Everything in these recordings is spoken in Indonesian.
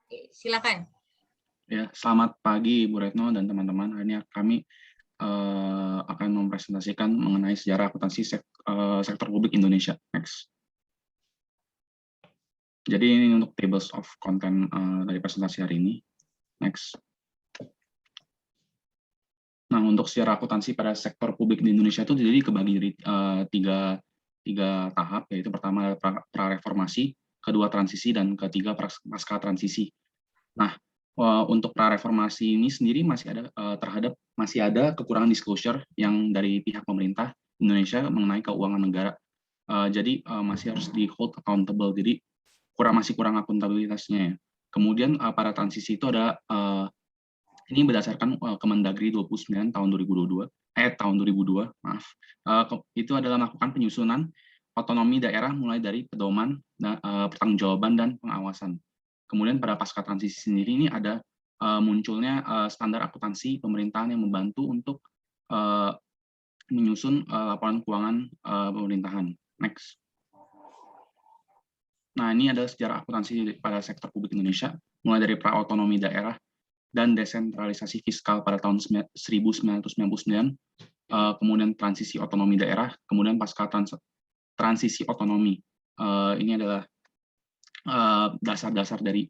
Silakan. Ya, selamat pagi Bu Retno dan teman-teman. Hari ini kami akan mempresentasikan mengenai sejarah akuntansi sektor publik Indonesia. Next. Jadi ini untuk tables of content dari presentasi hari ini. Next. Nah, untuk sejarah akuntansi pada sektor publik di Indonesia itu jadi kebagi dari tiga tahap, yaitu pertama prareformasi, kedua transisi, dan ketiga pasca transisi. Nah, untuk prareformasi ini sendiri masih ada kekurangan disclosure yang dari pihak pemerintah Indonesia mengenai keuangan negara. Jadi masih harus di hold accountable. Jadi masih kurang akuntabilitasnya ya. Kemudian pada transisi itu ada ini berdasarkan Kemendagri 29 tahun 2022 tahun 2002, maaf. Itu adalah melakukan penyusunan otonomi daerah mulai dari pedoman, pertanggungjawaban dan pengawasan. Kemudian pada pasca transisi sendiri ini ada munculnya standar akuntansi pemerintahan yang membantu untuk menyusun laporan keuangan pemerintahan. Next. Nah, ini ada sejarah akuntansi pada sektor publik Indonesia, mulai dari pra-otonomi daerah dan desentralisasi fiskal pada tahun 1999, kemudian transisi otonomi daerah, kemudian pasca transisi otonomi. Ini adalah dasar-dasar dari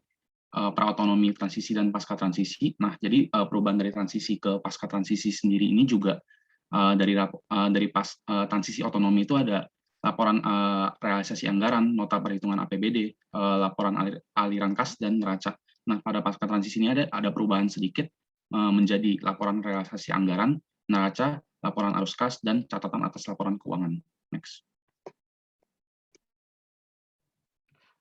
pra-otonomi transisi dan pasca transisi. Nah, jadi perubahan dari transisi ke pasca transisi sendiri ini juga dari transisi otonomi itu ada laporan realisasi anggaran, nota perhitungan APBD, laporan aliran kas dan neraca. Nah, pada pasca transisi ini ada perubahan sedikit menjadi laporan realisasi anggaran, neraca, laporan arus kas, dan catatan atas laporan keuangan. Next.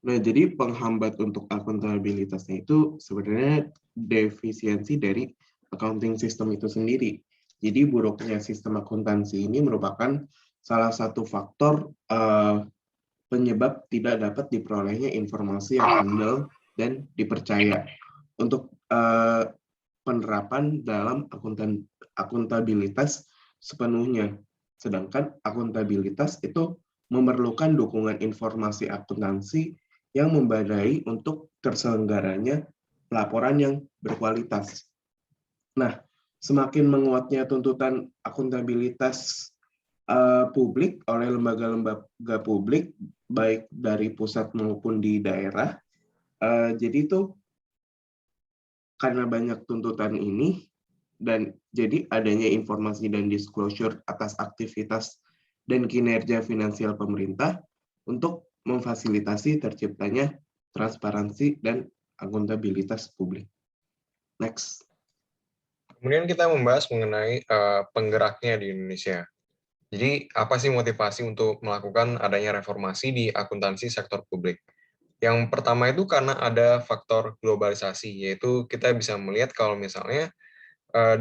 Nah, jadi penghambat untuk akuntabilitasnya itu sebenarnya defisiensi dari accounting system itu sendiri. Jadi buruknya sistem akuntansi ini merupakan salah satu faktor penyebab tidak dapat diperolehnya informasi yang handal dan dipercaya untuk penerapan dalam akuntabilitas sepenuhnya. Sedangkan akuntabilitas itu memerlukan dukungan informasi akuntansi yang memadai untuk terselenggaranya laporan yang berkualitas. Nah, semakin menguatnya tuntutan akuntabilitas publik oleh lembaga-lembaga publik, baik dari pusat maupun di daerah, jadi itu karena banyak tuntutan ini, dan jadi adanya informasi dan disclosure atas aktivitas dan kinerja finansial pemerintah untuk memfasilitasi terciptanya transparansi dan akuntabilitas publik. Next. Kemudian kita membahas mengenai penggeraknya di Indonesia. Jadi apa sih motivasi untuk melakukan adanya reformasi di akuntansi sektor publik? Yang pertama itu karena ada faktor globalisasi, yaitu kita bisa melihat kalau misalnya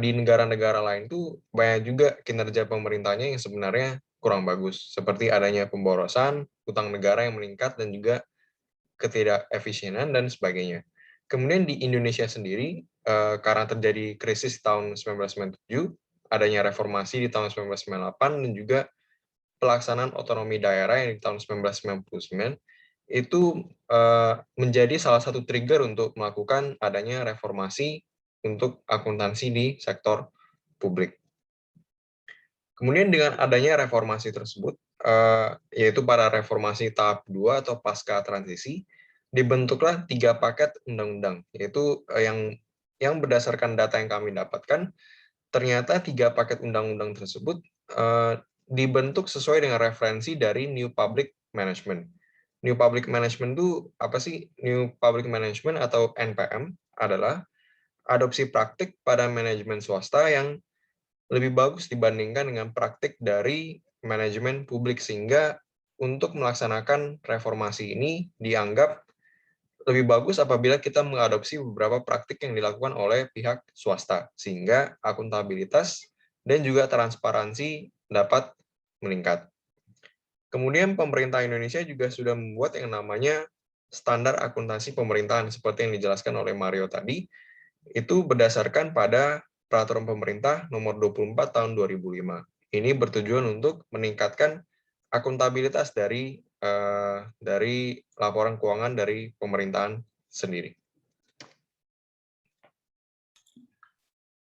di negara-negara lain itu banyak juga kinerja pemerintahnya yang sebenarnya kurang bagus, seperti adanya pemborosan, utang negara yang meningkat, dan juga ketidakefisienan dan sebagainya. Kemudian di Indonesia sendiri, karena terjadi krisis di tahun 1997, adanya reformasi di tahun 1998, dan juga pelaksanaan otonomi daerah yang di tahun 1999, itu menjadi salah satu trigger untuk melakukan adanya reformasi untuk akuntansi di sektor publik. Kemudian dengan adanya reformasi tersebut, yaitu pada reformasi tahap 2 atau pasca transisi, dibentuklah 3 paket undang-undang, yaitu yang berdasarkan data yang kami dapatkan, ternyata 3 paket undang-undang tersebut dibentuk sesuai dengan referensi dari New Public Management. New Public Management itu apa sih? New Public Management atau NPM adalah adopsi praktik pada manajemen swasta yang lebih bagus dibandingkan dengan praktik dari manajemen publik, sehingga untuk melaksanakan reformasi ini dianggap lebih bagus apabila kita mengadopsi beberapa praktik yang dilakukan oleh pihak swasta, sehingga akuntabilitas dan juga transparansi dapat meningkat. Kemudian pemerintah Indonesia juga sudah membuat yang namanya standar akuntansi pemerintahan, seperti yang dijelaskan oleh Mario tadi, itu berdasarkan pada Peraturan Pemerintah Nomor 24 Tahun 2005. Ini bertujuan untuk meningkatkan akuntabilitas dari laporan keuangan dari pemerintahan sendiri.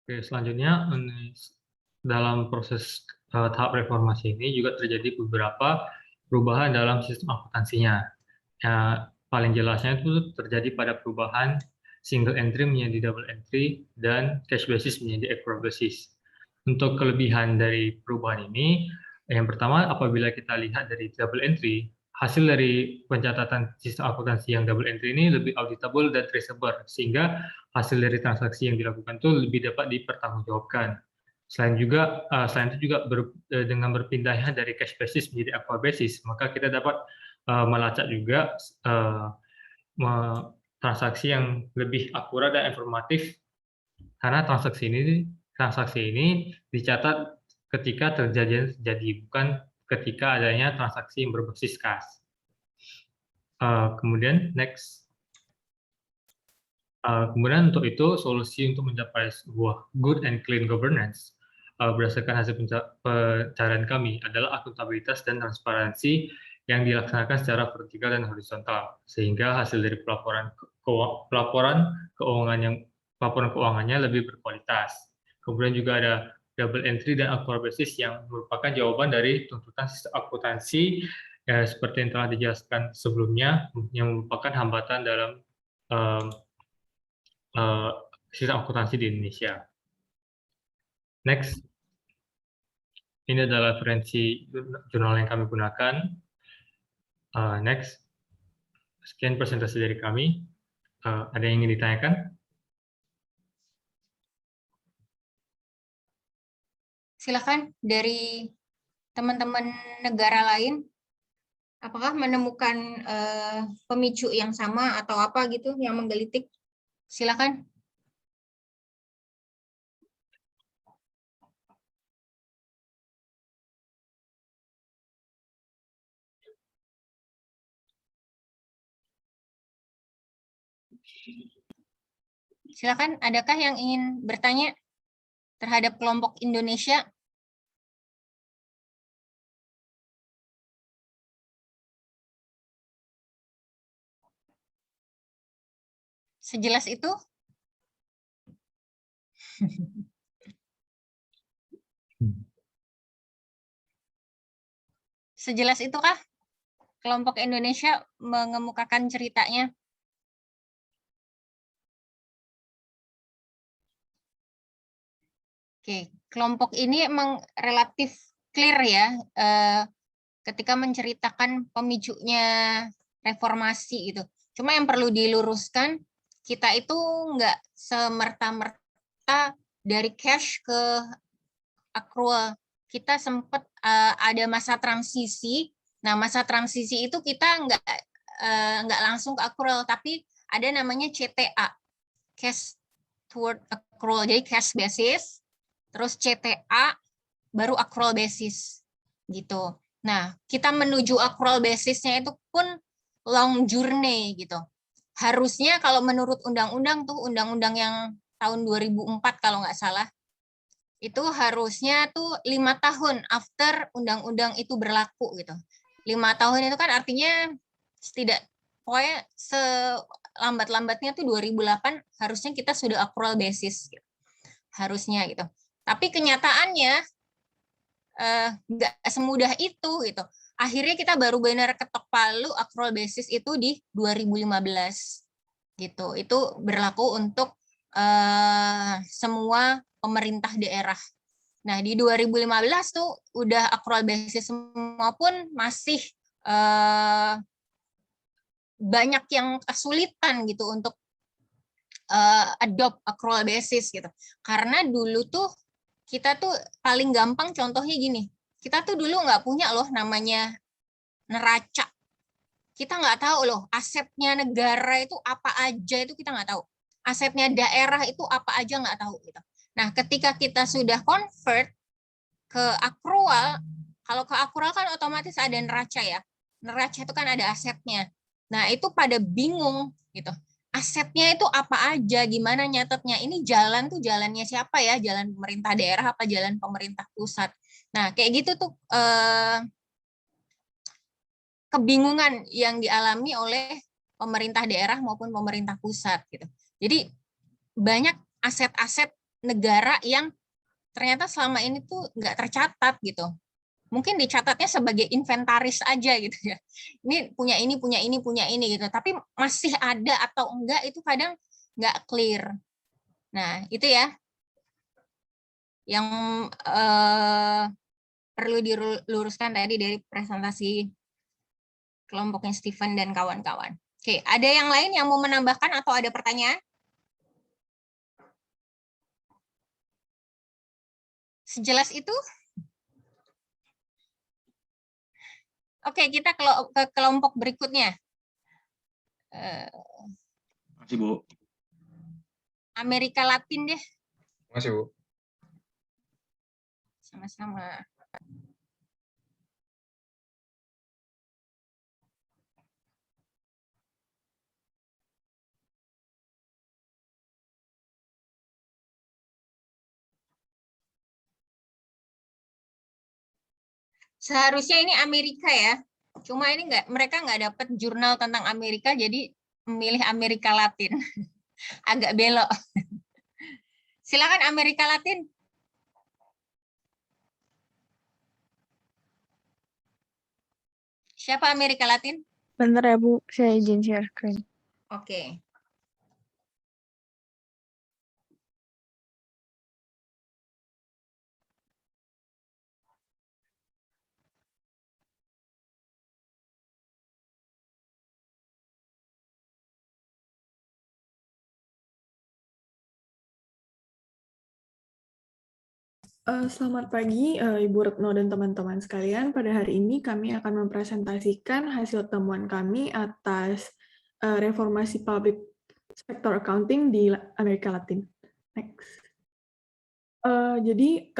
Oke, selanjutnya dalam proses tahap reformasi ini juga terjadi beberapa perubahan dalam sistem akuntansinya. Paling jelasnya itu terjadi pada perubahan single entry menjadi double entry dan cash basis menjadi accrual basis. Untuk kelebihan dari perubahan ini, yang pertama apabila kita lihat dari double entry, hasil dari pencatatan sistem akuntansi yang double entry ini lebih auditable dan traceable, sehingga hasil dari transaksi yang dilakukan itu lebih dapat dipertanggungjawabkan. Selain itu juga dengan berpindahnya dari cash basis menjadi accrual basis, maka kita dapat melacak juga transaksi yang lebih akurat dan informatif, karena transaksi ini dicatat ketika terjadi, bukan ketika adanya transaksi yang berbasis kas. Kemudian next. Kemudian untuk itu, solusi untuk mencapai sebuah good and clean governance berdasarkan hasil pencarian kami adalah akuntabilitas dan transparansi yang dilaksanakan secara vertikal dan horizontal, sehingga hasil dari laporan keuangannya lebih berkualitas. Kemudian juga ada double entry dan accrual basis yang merupakan jawaban dari tuntutan sistem akuntansi seperti yang telah dijelaskan sebelumnya, yang merupakan hambatan dalam sistem akuntansi di Indonesia. Next, ini adalah referensi jurnal yang kami gunakan. Next, sekian presentasi dari kami. Ada yang ingin ditanyakan? Silakan dari teman-teman negara lain. Apakah menemukan pemicu yang sama atau apa gitu yang menggelitik? Silakan. Silakan, adakah yang ingin bertanya terhadap kelompok Indonesia? Sejelas itu? Sejelas itukah kelompok Indonesia mengemukakan ceritanya? Oke, kelompok ini emang relatif clear ya ketika menceritakan pemicunya reformasi gitu. Cuma yang perlu diluruskan, kita itu nggak semerta-merta dari cash ke accrual. Kita sempat ada masa transisi. Nah, masa transisi itu kita nggak langsung ke accrual, tapi ada namanya CTA, cash toward accrual. Jadi cash basis, terus CTA, baru accrual basis gitu. Nah, kita menuju accrual basisnya itu pun long journey gitu. Harusnya kalau menurut undang-undang tuh, undang-undang yang tahun 2004 kalau nggak salah, itu harusnya tuh 5 tahun after undang-undang itu berlaku gitu. 5 tahun itu kan artinya pokoknya selambat-lambatnya tuh 2008 harusnya kita sudah accrual basis gitu. Harusnya gitu. Tapi kenyataannya nggak semudah itu gitu. Akhirnya kita baru benar ketok palu accrual basis itu di 2015 gitu. Itu berlaku untuk semua pemerintah daerah. Nah, di 2015 tuh udah accrual basis semua pun masih banyak yang kesulitan gitu untuk adopt accrual basis gitu. Karena dulu tuh kita tuh paling gampang contohnya gini, kita tuh dulu nggak punya loh namanya neraca. Kita nggak tahu loh asetnya negara itu apa aja, itu kita nggak tahu. Asetnya daerah itu apa aja nggak tahu gitu. Nah, ketika kita sudah convert ke accrual, kalau ke accrual kan otomatis ada neraca ya. Neraca itu kan ada asetnya. Nah, itu pada bingung gitu. Asetnya itu apa aja, gimana nyatetnya, ini jalan tuh jalannya siapa ya, jalan pemerintah daerah apa jalan pemerintah pusat. Nah, kayak gitu tuh kebingungan yang dialami oleh pemerintah daerah maupun pemerintah pusat gitu. Jadi banyak aset-aset negara yang ternyata selama ini tuh nggak tercatat gitu. Mungkin dicatatnya sebagai inventaris aja gitu ya. Ini punya ini, punya ini, punya ini gitu. Tapi masih ada atau enggak itu kadang nggak clear. Nah, itu ya yang perlu diluruskan tadi dari presentasi kelompoknya Stephen dan kawan-kawan. Oke, ada yang lain yang mau menambahkan atau ada pertanyaan? Sejelas itu? Oke, kita ke kelompok berikutnya. Terima kasih, Bu. Amerika Latin deh. Terima kasih, Bu. Sama-sama. Seharusnya ini Amerika ya. Cuma ini mereka nggak dapat jurnal tentang Amerika, jadi memilih Amerika Latin. Agak belok. Silakan Amerika Latin. Siapa Amerika Latin? Bentar ya Bu, saya izin share screen. Oke. Selamat pagi Ibu Retno dan teman-teman sekalian. Pada hari ini kami akan mempresentasikan hasil temuan kami atas reformasi public sector accounting di Amerika Latin. Next. Jadi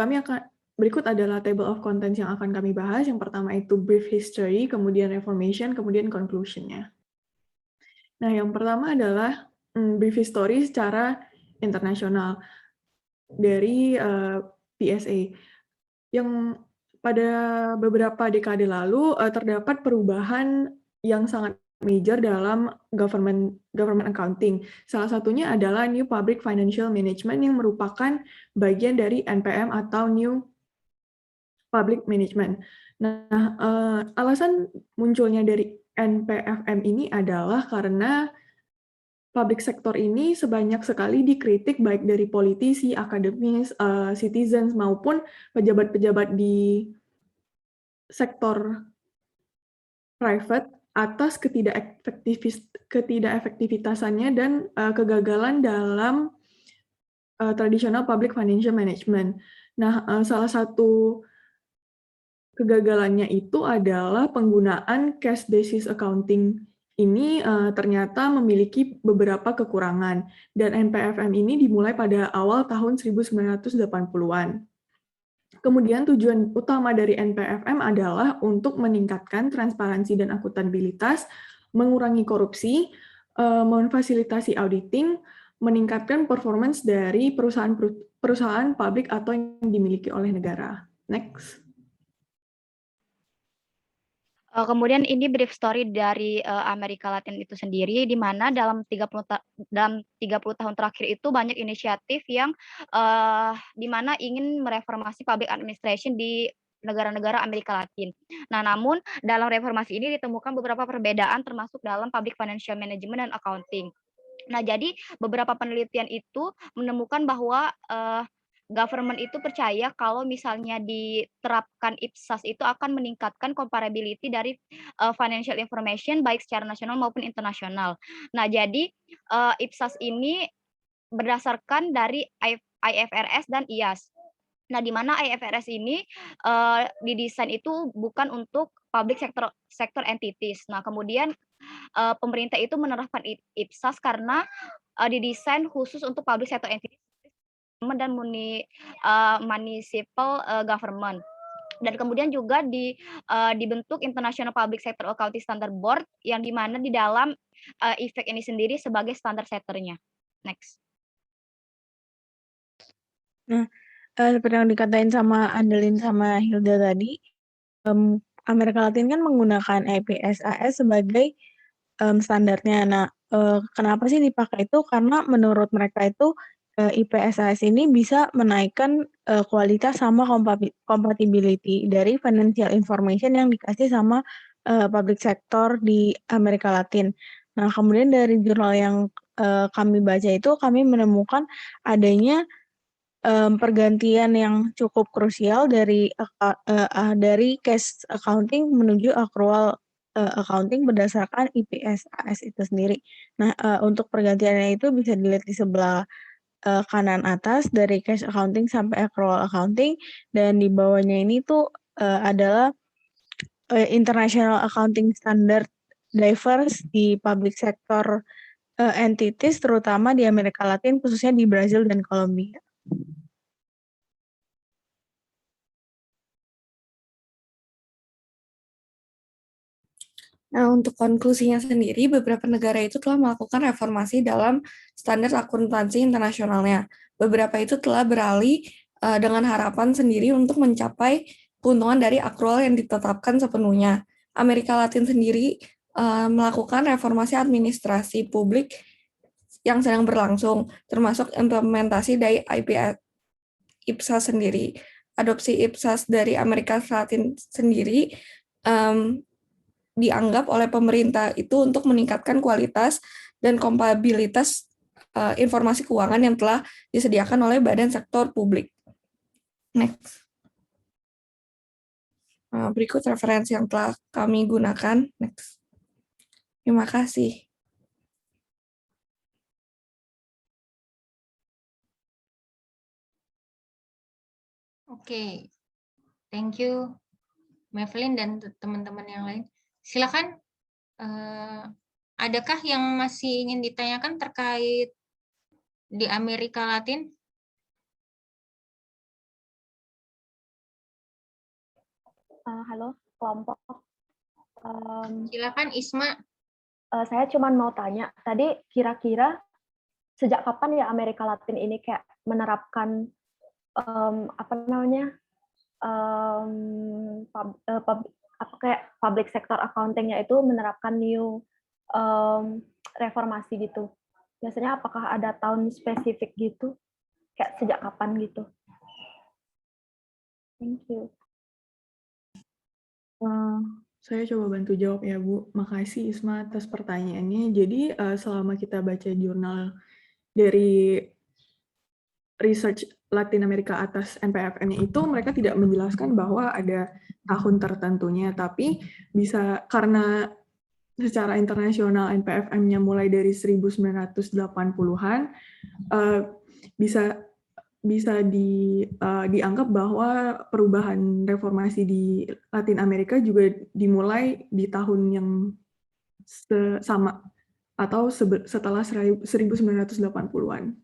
berikut adalah table of contents yang akan kami bahas. Yang pertama itu brief history, kemudian reformation, kemudian conclusion-nya. Nah, yang pertama adalah brief history secara internasional dari PSA, yang pada beberapa dekade lalu terdapat perubahan yang sangat major dalam government accounting. Salah satunya adalah New Public Financial Management yang merupakan bagian dari NPM atau New Public Management. Nah, alasan munculnya dari NPFM ini adalah karena public sector ini sebanyak sekali dikritik baik dari politisi, akademis, citizens, maupun pejabat-pejabat di sektor private atas ketidakefektivitasannya dan kegagalan dalam traditional public financial management. Nah, salah satu kegagalannya itu adalah penggunaan cash basis accounting ini ternyata memiliki beberapa kekurangan, dan NPFM ini dimulai pada awal tahun 1980-an. Kemudian tujuan utama dari NPFM adalah untuk meningkatkan transparansi dan akuntabilitas, mengurangi korupsi, memfasilitasi auditing, meningkatkan performance dari perusahaan publik atau yang dimiliki oleh negara. Next. Kemudian ini brief story dari Amerika Latin itu sendiri, di mana dalam 30 tahun terakhir itu banyak inisiatif yang di mana ingin mereformasi public administration di negara-negara Amerika Latin. Nah, namun dalam reformasi ini ditemukan beberapa perbedaan termasuk dalam public financial management dan accounting. Nah, jadi beberapa penelitian itu menemukan bahwa government itu percaya kalau misalnya diterapkan IPSAS itu akan meningkatkan comparability dari financial information baik secara nasional maupun internasional. Nah, jadi IPSAS ini berdasarkan dari IFRS dan IAS. Nah, di mana IFRS ini didesain itu bukan untuk public sector entities. Nah, kemudian pemerintah itu menerapkan IPSAS karena didesain khusus untuk public sector entities dan municipal government. Dan kemudian juga dibentuk International Public Sector Accounting Standard Board yang dimana di dalam IFAC ini sendiri sebagai standar setternya. Next. Nah, seperti yang dikatain sama Adeline sama Hilda tadi, Amerika Latin kan menggunakan IPSAS sebagai standarnya. Nah, kenapa sih dipakai itu? Karena menurut mereka itu IPSAS ini bisa menaikkan kualitas sama compatibility dari financial information yang dikasih sama public sector di Amerika Latin. Nah, kemudian dari jurnal yang kami baca itu kami menemukan adanya pergantian yang cukup krusial dari cash accounting menuju accrual accounting berdasarkan IPSAS itu sendiri. Nah, untuk pergantiannya itu bisa dilihat di sebelah kanan atas dari cash accounting sampai accrual accounting, dan di bawahnya ini tuh adalah international accounting standard diverse di public sector entities terutama di Amerika Latin, khususnya di Brazil dan Kolombia. Nah, untuk konklusinya sendiri, beberapa negara itu telah melakukan reformasi dalam standar akuntansi internasionalnya. Beberapa itu telah beralih dengan harapan sendiri untuk mencapai keuntungan dari akrual yang ditetapkan sepenuhnya. Amerika Latin sendiri melakukan reformasi administrasi publik yang sedang berlangsung, termasuk implementasi dari IPSAS sendiri. Adopsi IPSAS dari Amerika Latin sendiri dianggap oleh pemerintah itu untuk meningkatkan kualitas dan kompatibilitas informasi keuangan yang telah disediakan oleh badan sektor publik. Next. Berikut referensi yang telah kami gunakan. Next. Terima kasih. Oke, thank you, Mavelyn dan teman-teman yang lain. Silakan, adakah yang masih ingin ditanyakan terkait di Amerika Latin? Halo, kelompok. Silakan Isma. Saya cuma mau tanya, tadi kira-kira sejak kapan ya Amerika Latin ini kayak menerapkan kayak public sector accounting-nya itu menerapkan new reformasi gitu. Biasanya apakah ada tahun spesifik gitu? Kayak sejak kapan gitu? Thank you. Saya coba bantu jawab ya, Bu. Makasih Isma atas pertanyaannya. Jadi selama kita baca jurnal dari research Latin Amerika atas NPFM-nya itu, mereka tidak menjelaskan bahwa ada tahun tertentunya, tapi bisa karena secara internasional NPFM-nya mulai dari 1980-an, bisa dianggap bahwa perubahan reformasi di Latin Amerika juga dimulai di tahun yang sama atau setelah 1980-an.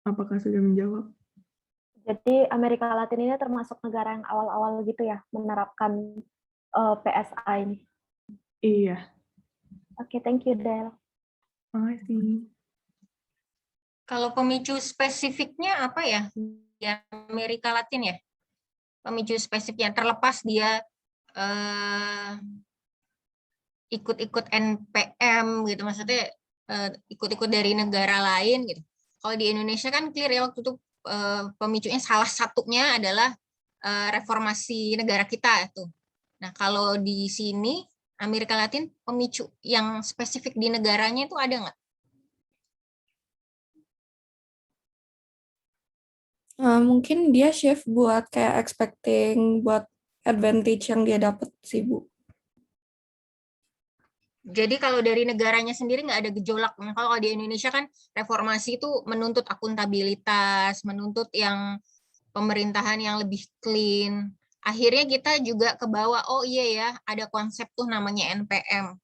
Apakah sudah menjawab? Jadi Amerika Latin ini termasuk negara yang awal-awal gitu ya menerapkan PSA ini. Iya. Oke, thank you, Del. Makasih. Kalau pemicu spesifiknya apa ya di Amerika Latin ya? Pemicu spesifiknya terlepas dia ikut-ikut NPM gitu, maksudnya ikut-ikut dari negara lain gitu. Kalau di Indonesia kan clear ya waktu itu pemicunya salah satunya adalah reformasi negara kita itu. Nah kalau di sini Amerika Latin pemicu yang spesifik di negaranya itu ada nggak? Mungkin dia shift buat kayak expecting buat advantage yang dia dapat sih, Bu. Jadi kalau dari negaranya sendiri nggak ada gejolak. Kalau di Indonesia kan reformasi itu menuntut akuntabilitas, menuntut yang pemerintahan yang lebih clean. Akhirnya kita juga ke bawah, oh iya ya, ada konsep tuh namanya NPM.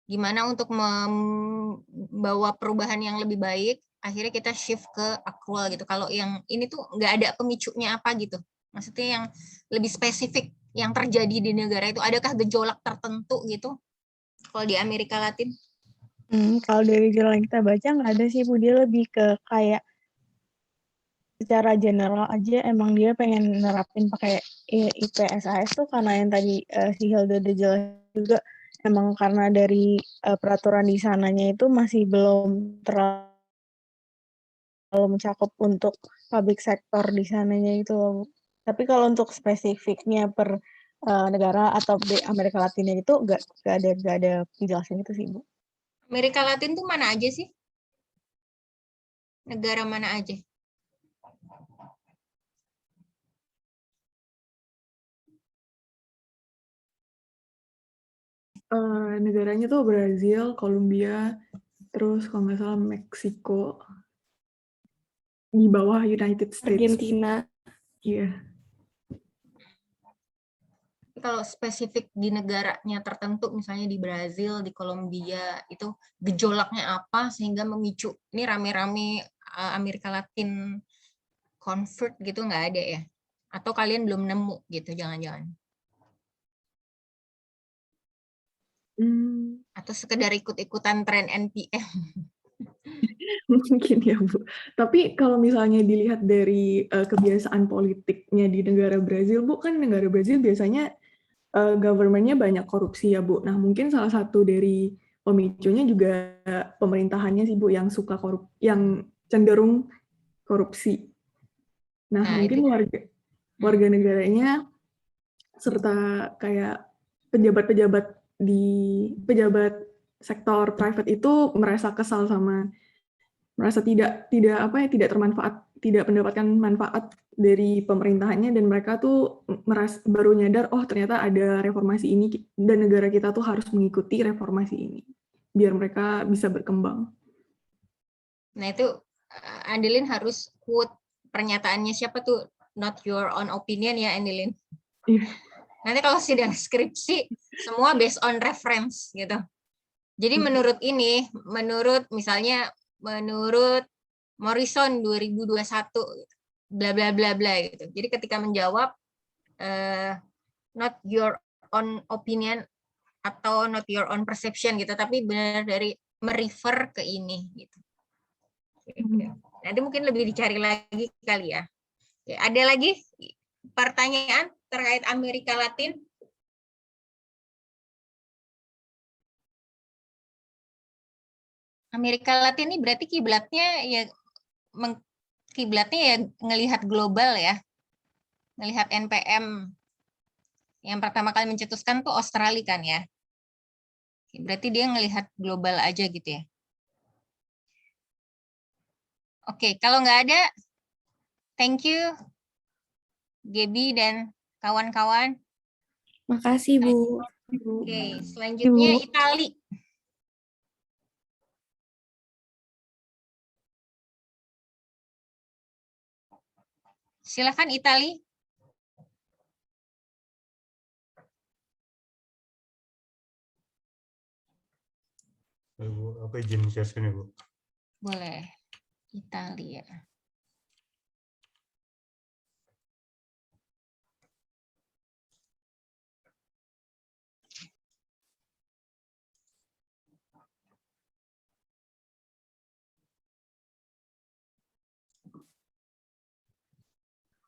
Gimana untuk membawa perubahan yang lebih baik, akhirnya kita shift ke accrual gitu. Kalau yang ini tuh nggak ada pemicunya apa gitu. Maksudnya yang lebih spesifik yang terjadi di negara itu, adakah gejolak tertentu gitu? Kalau di Amerika Latin? Kalau dari jurnal yang kita baca nggak ada sih, Bu. Dia lebih ke kayak secara general aja emang dia pengen nerapin pakai IPSAS tuh karena yang tadi si Hilda udah jelas juga, emang karena dari peraturan di sananya itu masih belum terlalu mencakup untuk public sector di sananya itu loh, Bu. Tapi kalau untuk spesifiknya per negara atau di Amerika Latinnya itu nggak ada penjelasan itu sih, Bu. Amerika Latin tuh mana aja sih? Negara mana aja? Negaranya tuh Brazil, Kolombia, terus kalau nggak salah Meksiko, di bawah United States. Argentina. Iya. Kalau spesifik di negaranya tertentu, misalnya di Brazil, di Kolombia, itu gejolaknya apa sehingga memicu ini rame-rame Amerika Latin convert gitu, nggak ada ya? Atau kalian belum nemu gitu, jangan-jangan? Atau sekedar ikut-ikutan tren NPM? Mungkin ya, Bu. Tapi kalau misalnya dilihat dari kebiasaan politiknya di negara Brazil, Bu, kan negara Brazil biasanya government-nya banyak korupsi ya, Bu. Nah, mungkin salah satu dari pemicunya juga pemerintahannya sih, Bu, yang yang cenderung korupsi. Nah, mungkin warga negaranya serta kayak pejabat sektor private itu merasa kesal merasa tidak mendapatkan manfaat dari pemerintahannya, dan mereka tuh baru nyadar, oh ternyata ada reformasi ini dan negara kita tuh harus mengikuti reformasi ini biar mereka bisa berkembang. Nah itu Andelin harus quote pernyataannya siapa tuh, not your own opinion ya Andelin. Nanti kalau sidang skripsi semua based on reference gitu. Jadi menurut Morrison 2021 bla bla bla bla gitu. Jadi ketika menjawab not your own opinion atau not your own perception gitu, tapi benar dari merefer ke ini gitu. Nanti mungkin lebih dicari lagi kali ya. Oke, ada lagi pertanyaan terkait Amerika Latin? Amerika Latin ini berarti kiblatnya ya ngelihat global ya, ngelihat NPM yang pertama kali mencetuskan tuh Australia kan ya. Berarti dia ngelihat global aja gitu ya. Oke, kalau nggak ada, thank you Gaby dan kawan-kawan. Makasih, Bu. Oke, selanjutnya Itali. Silakan Itali. Bu, apa izin share screen ya, Bu? Boleh. Italia.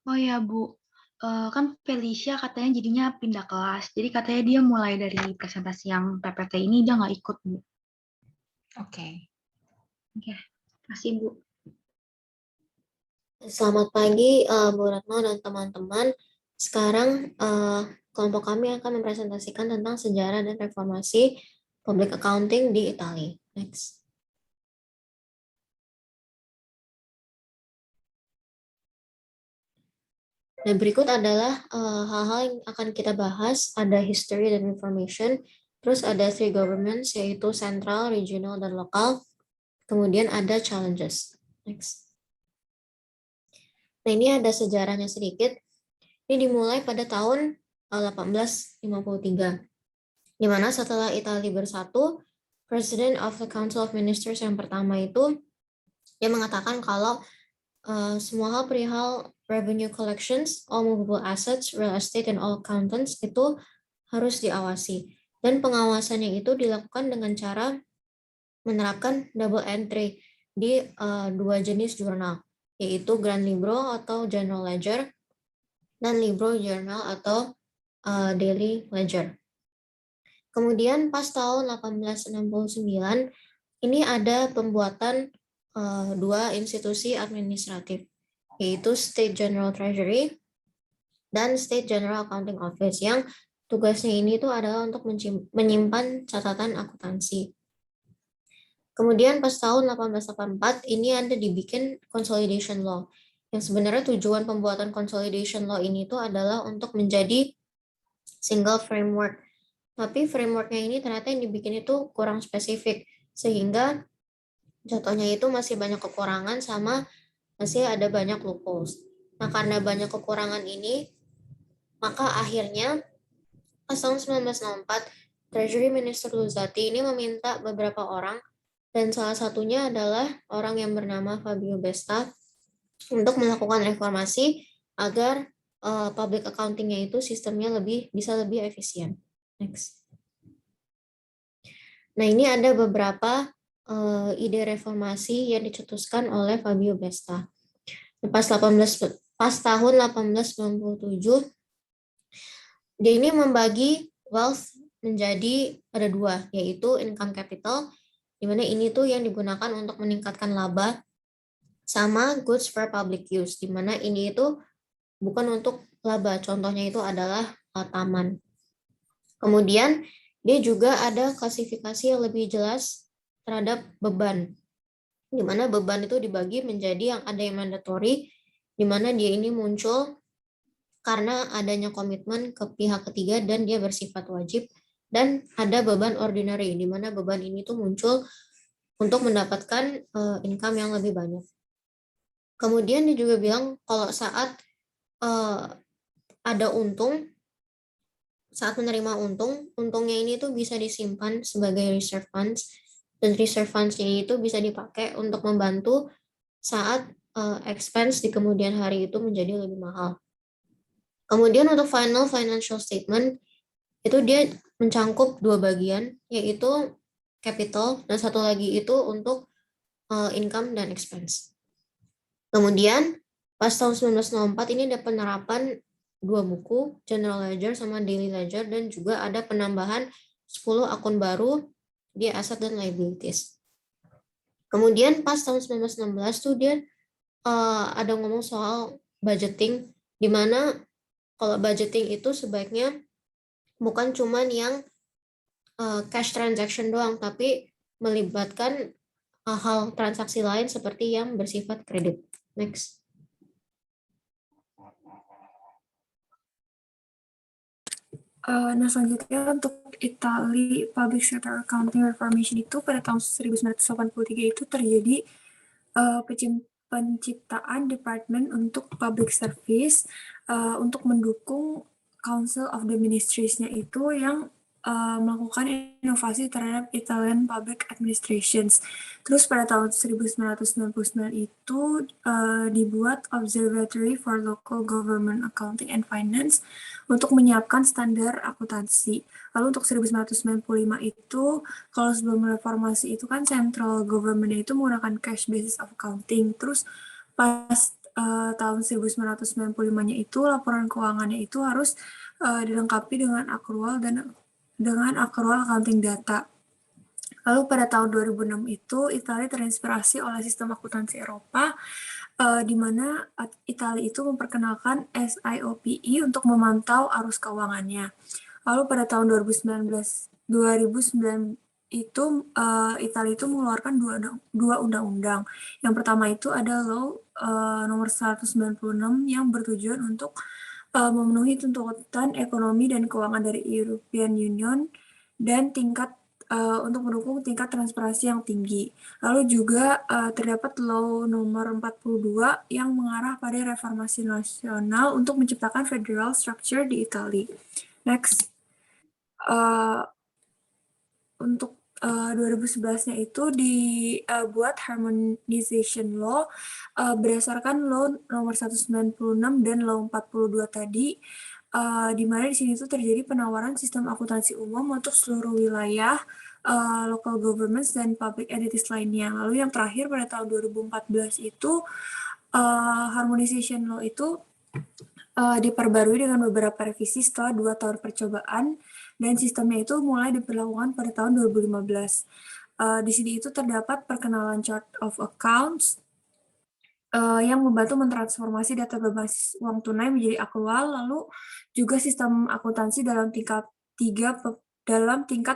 Oh ya, Bu. Kan Felicia katanya jadinya pindah kelas. Jadi katanya dia mulai dari presentasi yang PPT ini dia nggak ikut, Bu. Oke. Oke, kasih, Bu. Selamat pagi, Bu Retno dan teman-teman. Sekarang kelompok kami akan mempresentasikan tentang sejarah dan reformasi public accounting di Italia. Next. Dan berikut adalah hal-hal yang akan kita bahas. Ada history dan information, terus ada three governments, yaitu central, regional, dan lokal. Kemudian ada challenges. Next. Nah, ini ada sejarahnya sedikit. Ini dimulai pada tahun 1853, di mana setelah Italia bersatu, President of the Council of Ministers yang pertama itu, dia mengatakan kalau semua hal perihal revenue collections, all movable assets, real estate, and all accountants itu harus diawasi. Dan pengawasannya itu dilakukan dengan cara menerapkan double entry di dua jenis jurnal, yaitu Grand Libro atau General Ledger, dan Libro Journal atau Daily Ledger. Kemudian pas tahun 1869, ini ada pembuatan dua institusi administratif, yaitu State General Treasury dan State General Accounting Office, yang tugasnya ini tuh adalah untuk menyimpan catatan akuntansi. Kemudian pas tahun 1884 ini ada dibikin Consolidation Law, yang sebenarnya tujuan pembuatan Consolidation Law ini tuh adalah untuk menjadi single framework. Tapi frameworknya ini ternyata yang dibikin itu kurang spesifik, sehingga jatuhnya itu masih banyak kekurangan sama masih ada banyak loopholes. Nah, karena banyak kekurangan ini, maka akhirnya pas tahun 1964, Treasury Minister Luzzati ini meminta beberapa orang, dan salah satunya adalah orang yang bernama Fabio Besta, untuk melakukan reformasi agar public accounting-nya itu sistemnya bisa lebih efisien. Next. Nah, ini ada beberapa ide reformasi yang dicetuskan oleh Fabio Besta. Pas tahun 1897, dia ini membagi wealth menjadi ada dua, yaitu income capital, di mana ini tuh yang digunakan untuk meningkatkan laba, sama goods for public use, di mana ini itu bukan untuk laba, contohnya itu adalah taman. Kemudian dia juga ada klasifikasi yang lebih jelas terhadap beban, di mana beban itu dibagi menjadi yang ada yang mandatory, di mana dia ini muncul karena adanya komitmen ke pihak ketiga dan dia bersifat wajib, dan ada beban ordinary, di mana beban ini tuh muncul untuk mendapatkan income yang lebih banyak. Kemudian dia juga bilang kalau saat ada untung, saat menerima untung, untungnya ini tuh bisa disimpan sebagai reserve funds, dan reserve funds ini itu bisa dipakai untuk membantu saat expense di kemudian hari itu menjadi lebih mahal. Kemudian untuk final financial statement, itu dia mencangkup dua bagian, yaitu capital, dan satu lagi itu untuk income dan expense. Kemudian pas tahun 1904 ini ada penerapan dua buku, General Ledger sama Daily Ledger, dan juga ada penambahan 10 akun baru di aset dan liabilities. Kemudian pas tahun 1916 tuh dia ada ngomong soal budgeting, di mana kalau budgeting itu sebaiknya bukan cuman yang cash transaction doang, tapi melibatkan hal transaksi lain seperti yang bersifat kredit. Next. Nah, selanjutnya untuk Italy Public Sector Accounting Reformation itu pada tahun 1983 itu terjadi penciptaan Departemen untuk Public Service untuk mendukung Council of the Ministries-nya itu yang melakukan inovasi terhadap Italian Public Administrations. Terus pada tahun 1999 itu dibuat Observatory for Local Government Accounting and Finance untuk menyiapkan standar akuntansi. Lalu untuk 1995 itu, kalau sebelum reformasi itu kan central government-nya itu menggunakan cash basis of accounting. Terus pas tahun 1995-nya itu laporan keuangannya itu harus dilengkapi dengan accrual accounting data. Lalu pada tahun 2006 itu Italia terinspirasi oleh sistem akuntansi Eropa, di mana Italia itu memperkenalkan SIOPE untuk memantau arus keuangannya. Lalu pada tahun 2009 itu Italia itu mengeluarkan dua undang-undang. Yang pertama itu ada Law nomor 196 yang bertujuan untuk memenuhi tuntutan ekonomi dan keuangan dari European Union dan untuk mendukung tingkat transparansi yang tinggi. Lalu juga terdapat Law nomor 42 yang mengarah pada reformasi nasional untuk menciptakan federal structure di Italia. Next. Untuk 2011-nya itu dibuat Harmonization Law berdasarkan Law nomor 196 dan Law 42 tadi, di mana di sini itu terjadi penawaran sistem akuntansi umum untuk seluruh wilayah, local governments dan public entities lainnya. Lalu yang terakhir pada tahun 2014 itu Harmonization Law itu diperbarui dengan beberapa revisi setelah 2 tahun percobaan, dan sistemnya itu mulai diberlakukan pada tahun 2015. Di sini itu terdapat perkenalan chart of accounts yang membantu mentransformasi data berbasis uang tunai menjadi aktual, lalu juga sistem akuntansi dalam tingkat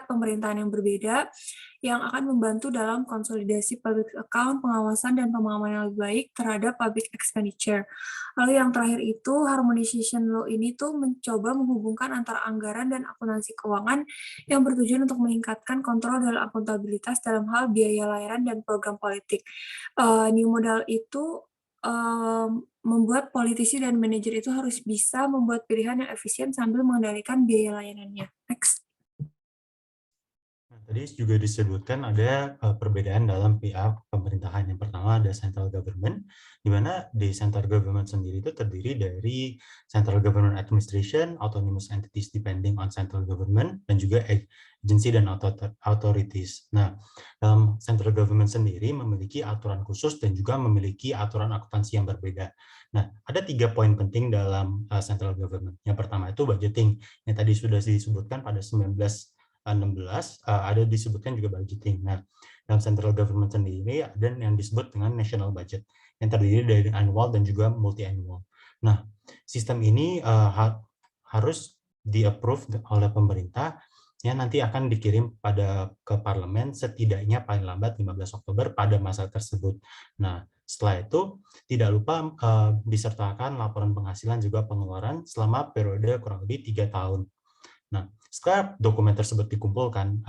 pemerintahan yang berbeda, yang akan membantu dalam konsolidasi public account, pengawasan, dan pemahaman yang lebih baik terhadap public expenditure. Lalu yang terakhir itu, harmonization law ini tuh mencoba menghubungkan antara anggaran dan akuntansi keuangan yang bertujuan untuk meningkatkan kontrol dalam akuntabilitas dalam hal biaya layanan dan program politik. New model itu membuat politisi dan manajer itu harus bisa membuat pilihan yang efisien sambil mengendalikan biaya layanannya. Next. Nah, tadi juga disebutkan ada perbedaan dalam PA pemerintahan. Yang pertama ada central government, di mana di central government sendiri itu terdiri dari central government administration, autonomous entities depending on central government, dan juga agency dan authorities. Nah, dalam central government sendiri memiliki aturan khusus dan juga memiliki aturan akuntansi yang berbeda. Nah, ada 3 poin penting dalam central government. Yang pertama itu budgeting, yang tadi sudah disebutkan pada 1916 ada disebutkan juga budgeting. Nah, dalam central government sendiri ada yang disebut dengan national budget yang terdiri dari annual dan juga multi-annual. Nah, sistem ini harus di-approve oleh pemerintah yang nanti akan dikirim ke parlemen setidaknya paling lambat 15 Oktober pada masa tersebut. Nah, setelah itu tidak lupa disertakan laporan penghasilan juga pengeluaran selama periode kurang lebih 3 tahun. Nah, setelah dokumen tersebut dikumpulkan,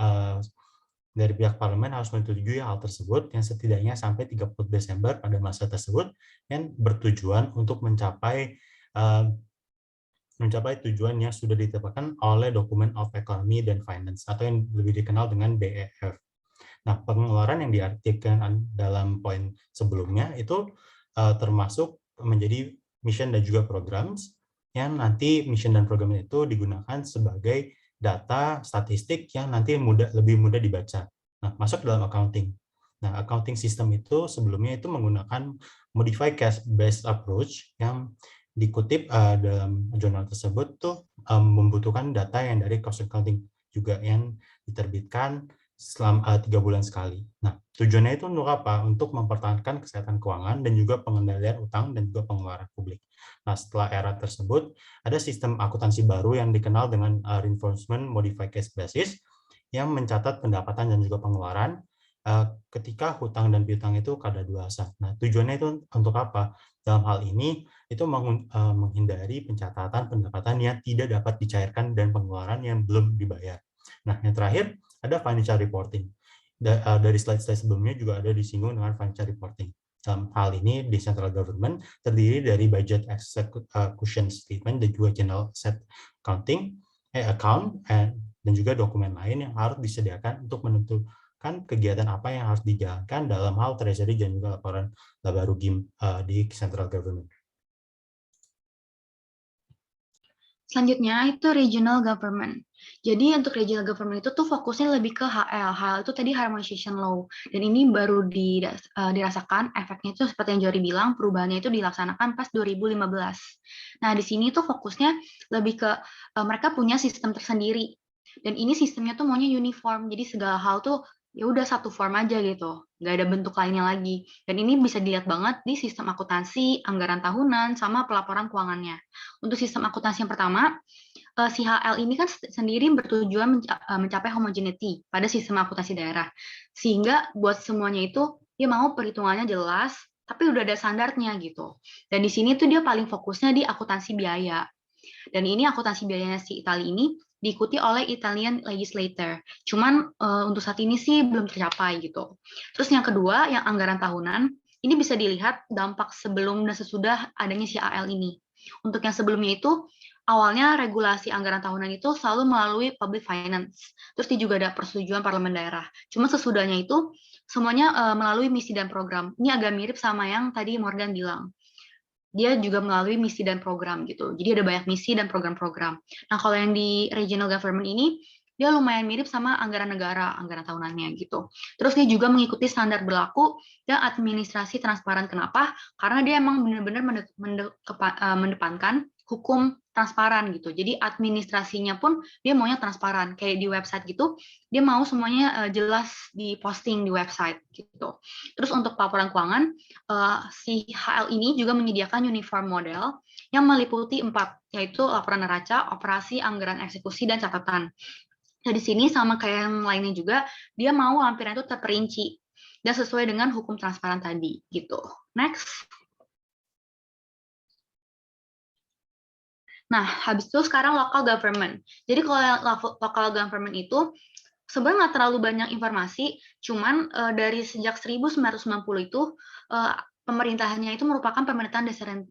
dari pihak parlemen harus menyetujui hal tersebut yang setidaknya sampai 30 Desember pada masa tersebut yang bertujuan untuk mencapai tujuan yang sudah ditetapkan oleh Document of Economy dan Finance atau yang lebih dikenal dengan BEF. Nah, pengeluaran yang diartikan dalam poin sebelumnya itu termasuk menjadi mission dan juga programs, yang nanti mission dan program itu digunakan sebagai data statistik yang nanti lebih mudah dibaca. Nah, masuk dalam accounting. Nah, accounting system itu sebelumnya itu menggunakan modified cash-based approach yang dikutip dalam jurnal tersebut tuh membutuhkan data yang dari cost accounting juga yang diterbitkan selama 3 bulan sekali. Nah, tujuannya itu untuk apa? Untuk mempertahankan kesehatan keuangan dan juga pengendalian utang dan juga pengeluaran publik. Nah, setelah era tersebut, ada sistem akuntansi baru yang dikenal dengan Reinforcement Modified Cash Basis yang mencatat pendapatan dan juga pengeluaran ketika hutang dan piutang itu kadaluarsa. Nah, tujuannya itu untuk apa? Dalam hal ini, itu menghindari pencatatan pendapatan yang tidak dapat dicairkan dan pengeluaran yang belum dibayar. Nah, yang terakhir, ada financial reporting. Dari slide-slide sebelumnya juga ada disinggung dengan financial reporting. Dalam hal ini, di central government terdiri dari budget execution statement dan juga general asset account, dan juga dokumen lain yang harus disediakan untuk menentukan kegiatan apa yang harus dijalankan dalam hal treasury dan juga laporan laba rugi di central government. Selanjutnya itu regional government. Jadi untuk regional government itu tuh fokusnya lebih ke HL. HL itu tadi harmonization law. Dan ini baru dirasakan efeknya itu seperti yang Jori bilang, perubahannya itu dilaksanakan pas 2015. Nah, di sini tuh fokusnya lebih ke mereka punya sistem tersendiri. Dan ini sistemnya tuh maunya uniform. Jadi segala hal tuh ya udah satu form aja gitu, nggak ada bentuk lainnya lagi. Dan ini bisa dilihat banget di sistem akuntansi, anggaran tahunan, sama pelaporan keuangannya. Untuk sistem akuntansi yang pertama, si HL ini kan sendiri bertujuan mencapai homogeneity pada sistem akuntansi daerah. Sehingga buat semuanya itu, dia mau perhitungannya jelas, tapi udah ada standarnya gitu. Dan di sini tuh dia paling fokusnya di akuntansi biaya. Dan ini akuntansi biayanya si Italia ini diikuti oleh Italian legislator. Cuman untuk saat ini sih belum tercapai gitu. Terus yang kedua, yang anggaran tahunan, ini bisa dilihat dampak sebelum dan sesudah adanya si AL ini. Untuk yang sebelumnya itu, awalnya regulasi anggaran tahunan itu selalu melalui public finance. Terus dia juga ada persetujuan parlemen daerah. Cuma sesudahnya itu, semuanya melalui misi dan program. Ini agak mirip sama yang tadi Morgan bilang. Dia juga melalui misi dan program gitu. Jadi ada banyak misi dan program-program. Nah, kalau yang di regional government ini, dia lumayan mirip sama anggaran negara, anggaran tahunannya gitu. Terus dia juga mengikuti standar berlaku dan administrasi transparan. Kenapa? Karena dia emang benar-benar mendepankan hukum transparan gitu. Jadi administrasinya pun dia maunya transparan. Kayak di website gitu, dia mau semuanya jelas diposting di website gitu. Terus untuk laporan keuangan, si HL ini juga menyediakan uniform model yang meliputi 4, yaitu laporan neraca, operasi, anggaran eksekusi, dan catatan. Nah, di sini sama kayak yang lainnya juga, dia mau lampiran itu terperinci dan sesuai dengan hukum transparan tadi gitu. Next. Nah, habis itu sekarang local government. Jadi kalau local government itu sebenarnya nggak terlalu banyak informasi, cuman dari sejak 1990 itu pemerintahannya itu merupakan pemerintahan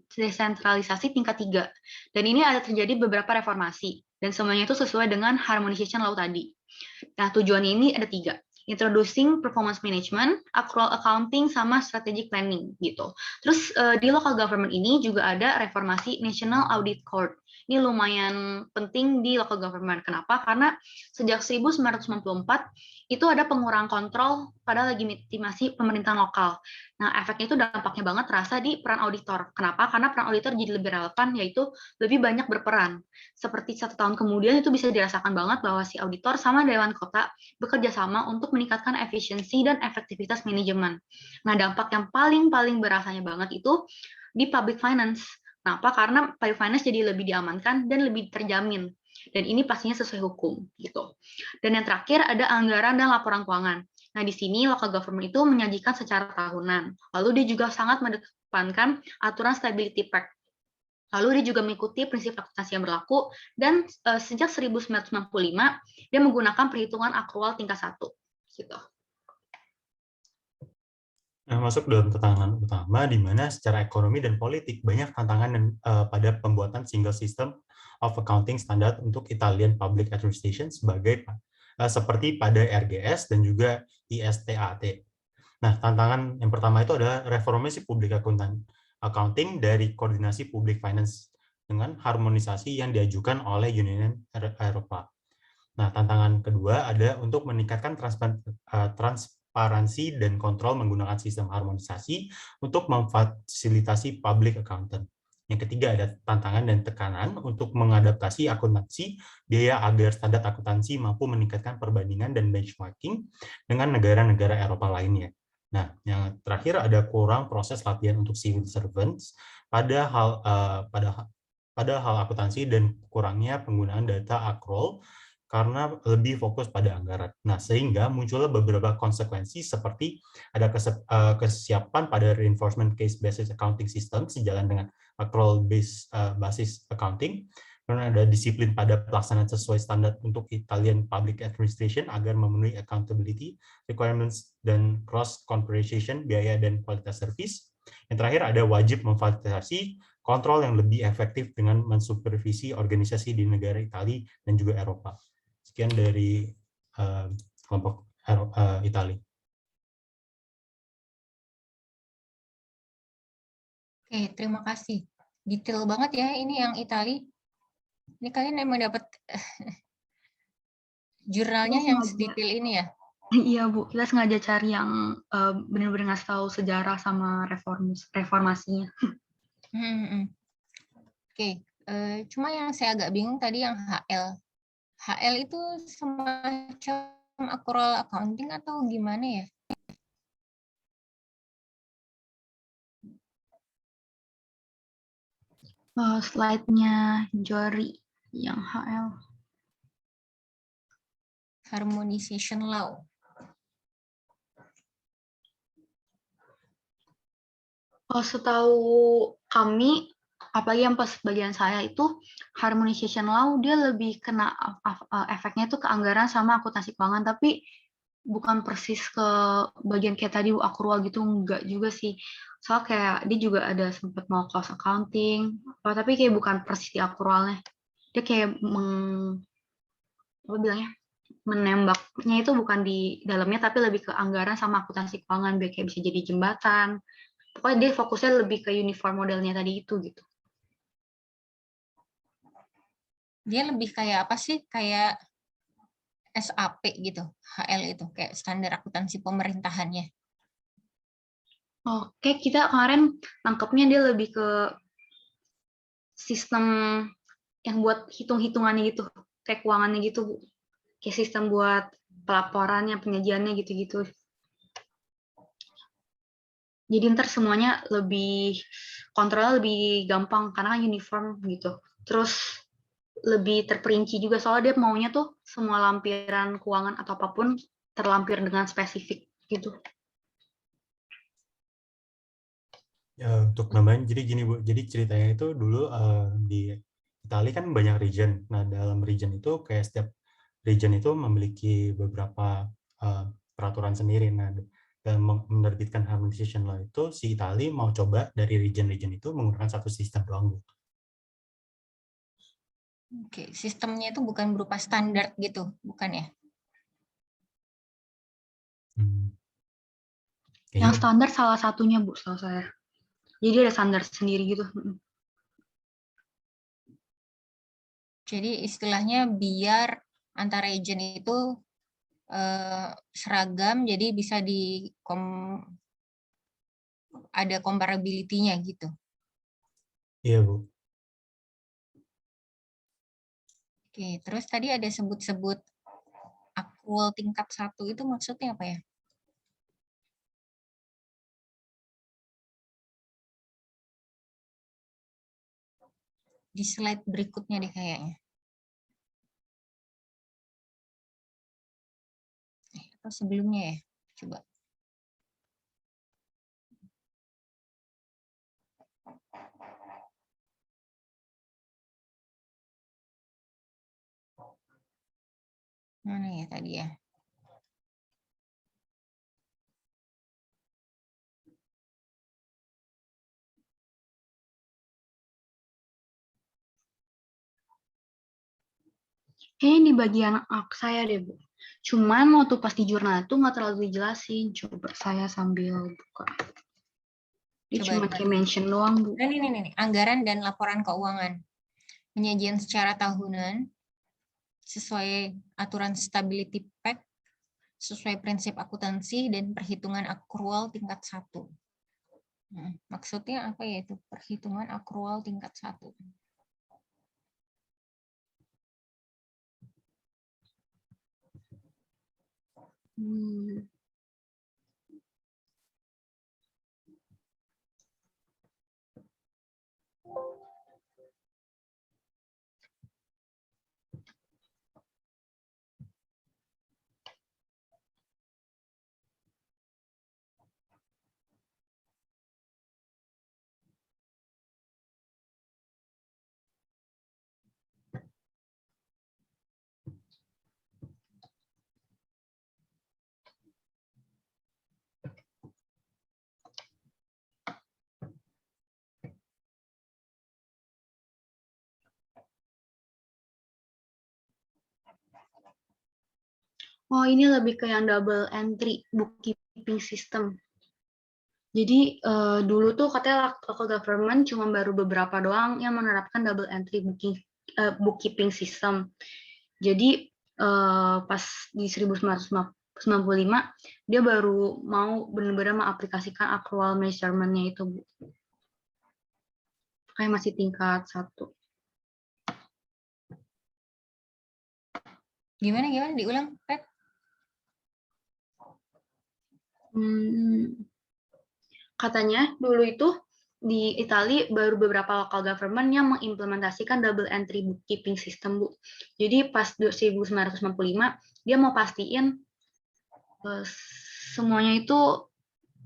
desentralisasi tingkat 3. Dan ini ada terjadi beberapa reformasi, dan semuanya itu sesuai dengan harmonization law tadi. Nah, tujuannya ini ada 3. Introducing performance management, accrual accounting, sama strategic planning gitu. Terus di local government ini juga ada reformasi National Audit Court. Ini lumayan penting di local government. Kenapa? Karena sejak 1994 itu ada pengurangan kontrol pada legitimasi pemerintahan lokal. Nah, efeknya itu dampaknya banget terasa di peran auditor. Kenapa? Karena peran auditor jadi lebih relevan, yaitu lebih banyak berperan. Seperti 1 tahun kemudian itu bisa dirasakan banget bahwa si auditor sama Dewan Kota bekerja sama untuk meningkatkan efisiensi dan efektivitas manajemen. Nah, dampak yang paling berasanya banget itu di public finance. Kenapa? Karena public finance jadi lebih diamankan dan lebih terjamin. Dan ini pastinya sesuai hukum gitu. Dan yang terakhir ada anggaran dan laporan keuangan. Nah, di sini local government itu menyajikan secara tahunan. Lalu dia juga sangat mengedepankan aturan stability pact. Lalu dia juga mengikuti prinsip akuntansi yang berlaku, dan sejak 1965 dia menggunakan perhitungan akrual tingkat 1 gitu. Nah, masuk dalam tantangan utama di mana secara ekonomi dan politik banyak tantangan pada pembuatan single system of accounting standard untuk Italian public administration seperti pada RGS dan juga ISTAT. Nah, tantangan yang pertama itu adalah reformasi public accounting dari koordinasi public finance dengan harmonisasi yang diajukan oleh Union Eropa. Nah, tantangan kedua ada untuk meningkatkan transparansi dan kontrol menggunakan sistem harmonisasi untuk memfasilitasi public accountant. Yang ketiga ada tantangan dan tekanan untuk mengadaptasi akuntansi biaya agar standar akuntansi mampu meningkatkan perbandingan dan benchmarking dengan negara-negara Eropa lainnya. Nah, yang terakhir ada kurang proses latihan untuk civil servants pada hal akuntansi dan kurangnya penggunaan data accrual karena lebih fokus pada anggaran. Nah, sehingga muncullah beberapa konsekuensi seperti ada kesiapan pada reinforcement case-based accounting system sejalan dengan accrual basis accounting, karena ada disiplin pada pelaksanaan sesuai standar untuk Italian public administration agar memenuhi accountability requirements dan cross compensation biaya dan kualitas service. Yang terakhir ada wajib memfasilitasi kontrol yang lebih efektif dengan mensupervisi organisasi di negara Italia dan juga Eropa. Sekian dari kelompok Italia. Oke, terima kasih. Detail banget ya ini yang Italia. Ini kalian emang dapat jurnalnya yang sedetail ini ya? Iya, Bu. Kita sengaja cari yang benar-benar ngasih tahu sejarah sama reformasinya. Oke, cuma yang saya agak bingung tadi yang HL. HL itu semacam accrual accounting atau gimana ya? Slide-nya Jory yang HL. Harmonization law. Setahu kami, apalagi yang pas bagian saya itu, harmonization law dia lebih kena efeknya itu ke anggaran sama akuntansi keuangan, tapi bukan persis ke bagian kayak tadi accrual gitu, enggak juga sih. Soalnya kayak dia juga ada sempat mau cost accounting, tapi kayak bukan persis di accrualnya. Dia kayak menembaknya itu bukan di dalamnya, tapi lebih ke anggaran sama akuntansi keuangan, biar kayak bisa jadi jembatan. Pokoknya dia fokusnya lebih ke uniform modelnya tadi itu gitu. Dia lebih kayak apa sih? Kayak SAP gitu, HL itu kayak standar akuntansi pemerintahannya. Oke, kita kemarin nangkepnya dia lebih ke sistem yang buat hitung-hitungannya gitu, kayak keuangannya gitu, Bu. Kayak sistem buat pelaporannya, penyajiannya gitu-gitu. Jadi ntar semuanya lebih, kontrolnya lebih gampang karena kan uniform gitu. Terus lebih terperinci juga, soalnya dia maunya tuh semua lampiran keuangan atau apapun terlampir dengan spesifik gitu. Ya, untuk nambahin, jadi gini Bu, jadi ceritanya itu dulu di Italia kan banyak region. Nah, dalam region itu kayak setiap region itu memiliki beberapa peraturan sendiri. Nah, dalam menerbitkan harmonization law itu, si Italia mau coba dari region-region itu menggunakan satu sistem doang, Bu. Oke, sistemnya itu bukan berupa standar gitu, bukan ya? Yang standar salah satunya, Bu, setahu saya. Jadi ada standar sendiri gitu. Jadi istilahnya biar antar region itu seragam, jadi bisa ada comparability-nya gitu. Iya, Bu. Oke, terus tadi ada sebut-sebut accrual tingkat 1 itu maksudnya apa ya? Di slide berikutnya deh kayaknya. Atau sebelumnya ya? Coba. Mana ya tadi ya? Kayaknya di bagian saya deh, Bu. Cuman waktu pas di jurnal itu nggak terlalu dijelasin. Coba saya sambil buka. Dia cuma kayak mention doang, Bu. Nah, ini. Anggaran dan laporan keuangan. Penyajian secara tahunan sesuai aturan Stability Pact, sesuai prinsip akuntansi dan perhitungan akrual tingkat 1. Maksudnya apa ya itu perhitungan akrual tingkat 1? Oh, ini lebih ke yang double entry bookkeeping system. Jadi dulu tuh katanya local government cuma baru beberapa doang yang menerapkan double entry bookkeeping system. Jadi pas di 1995 dia baru mau benar-benar mengaplikasikan accrual measurement-nya itu, Bu. Kayak masih tingkat 1. Gimana? Diulang, Pet? Katanya dulu itu di Italia baru beberapa local government yang mengimplementasikan double entry bookkeeping system, Bu. Jadi pas 1995 dia mau pastiin semuanya itu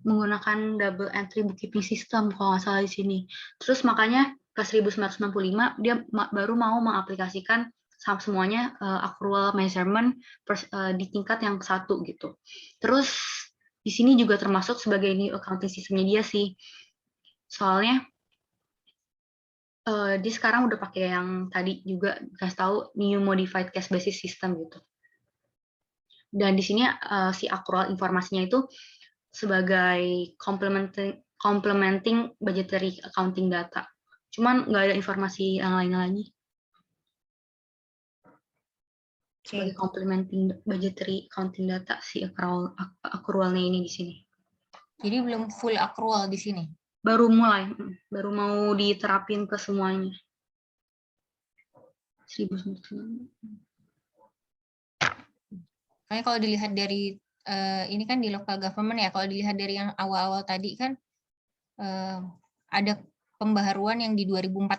menggunakan double entry bookkeeping system kalau nggak salah di sini. Terus makanya pas 1995 dia baru mau mengaplikasikan semuanya accrual measurement di tingkat yang 1 gitu. Terus di sini juga termasuk sebagai new accounting systemnya dia sih. Soalnya dia sekarang udah pakai yang tadi juga kasih tahu new modified cash basis system gitu. Dan di sini si accrual informasinya itu sebagai complementing budgetary accounting data. Cuman nggak ada informasi yang lain lagi. Sebagai complementing budgetary accounting data si accrualnya ini di sini. Jadi belum full accrual di sini? Baru mulai, baru mau diterapin ke semuanya. Kayak kalau dilihat dari ini kan di local government ya, kalau dilihat dari yang awal-awal tadi kan ada pembaharuan yang di 2014.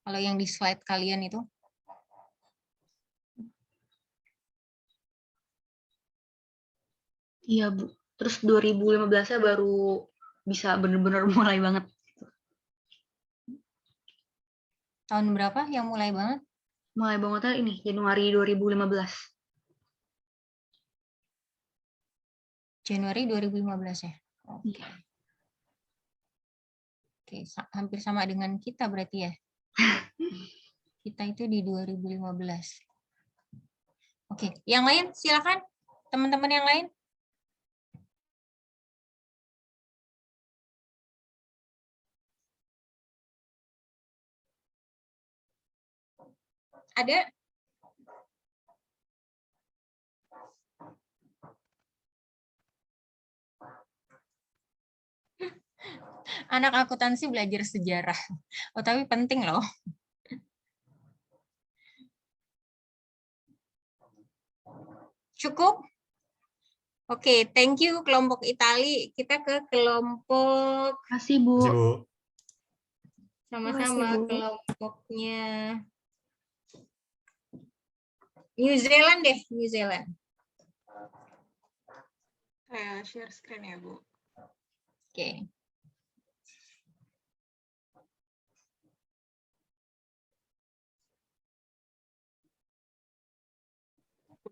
Kalau yang di slide kalian itu. Iya, Bu. Terus 2015-nya baru bisa benar-benar mulai banget. Tahun berapa yang mulai banget? Mulai bangetnya ini, Januari 2015. Januari 2015 ya? Oke. Oke, hampir sama dengan kita berarti ya? Kita itu di 2015. Oke, yang lain silakan. Teman-teman yang lain. Ada? Anak akuntansi belajar sejarah. Oh, tapi penting loh. Cukup? Oke, thank you kelompok Itali. Kita ke kelompok... Makasih, Bu. Sama-sama kelompoknya New Zealand deh, New Zealand. Saya share screen ya, Bu. Oke.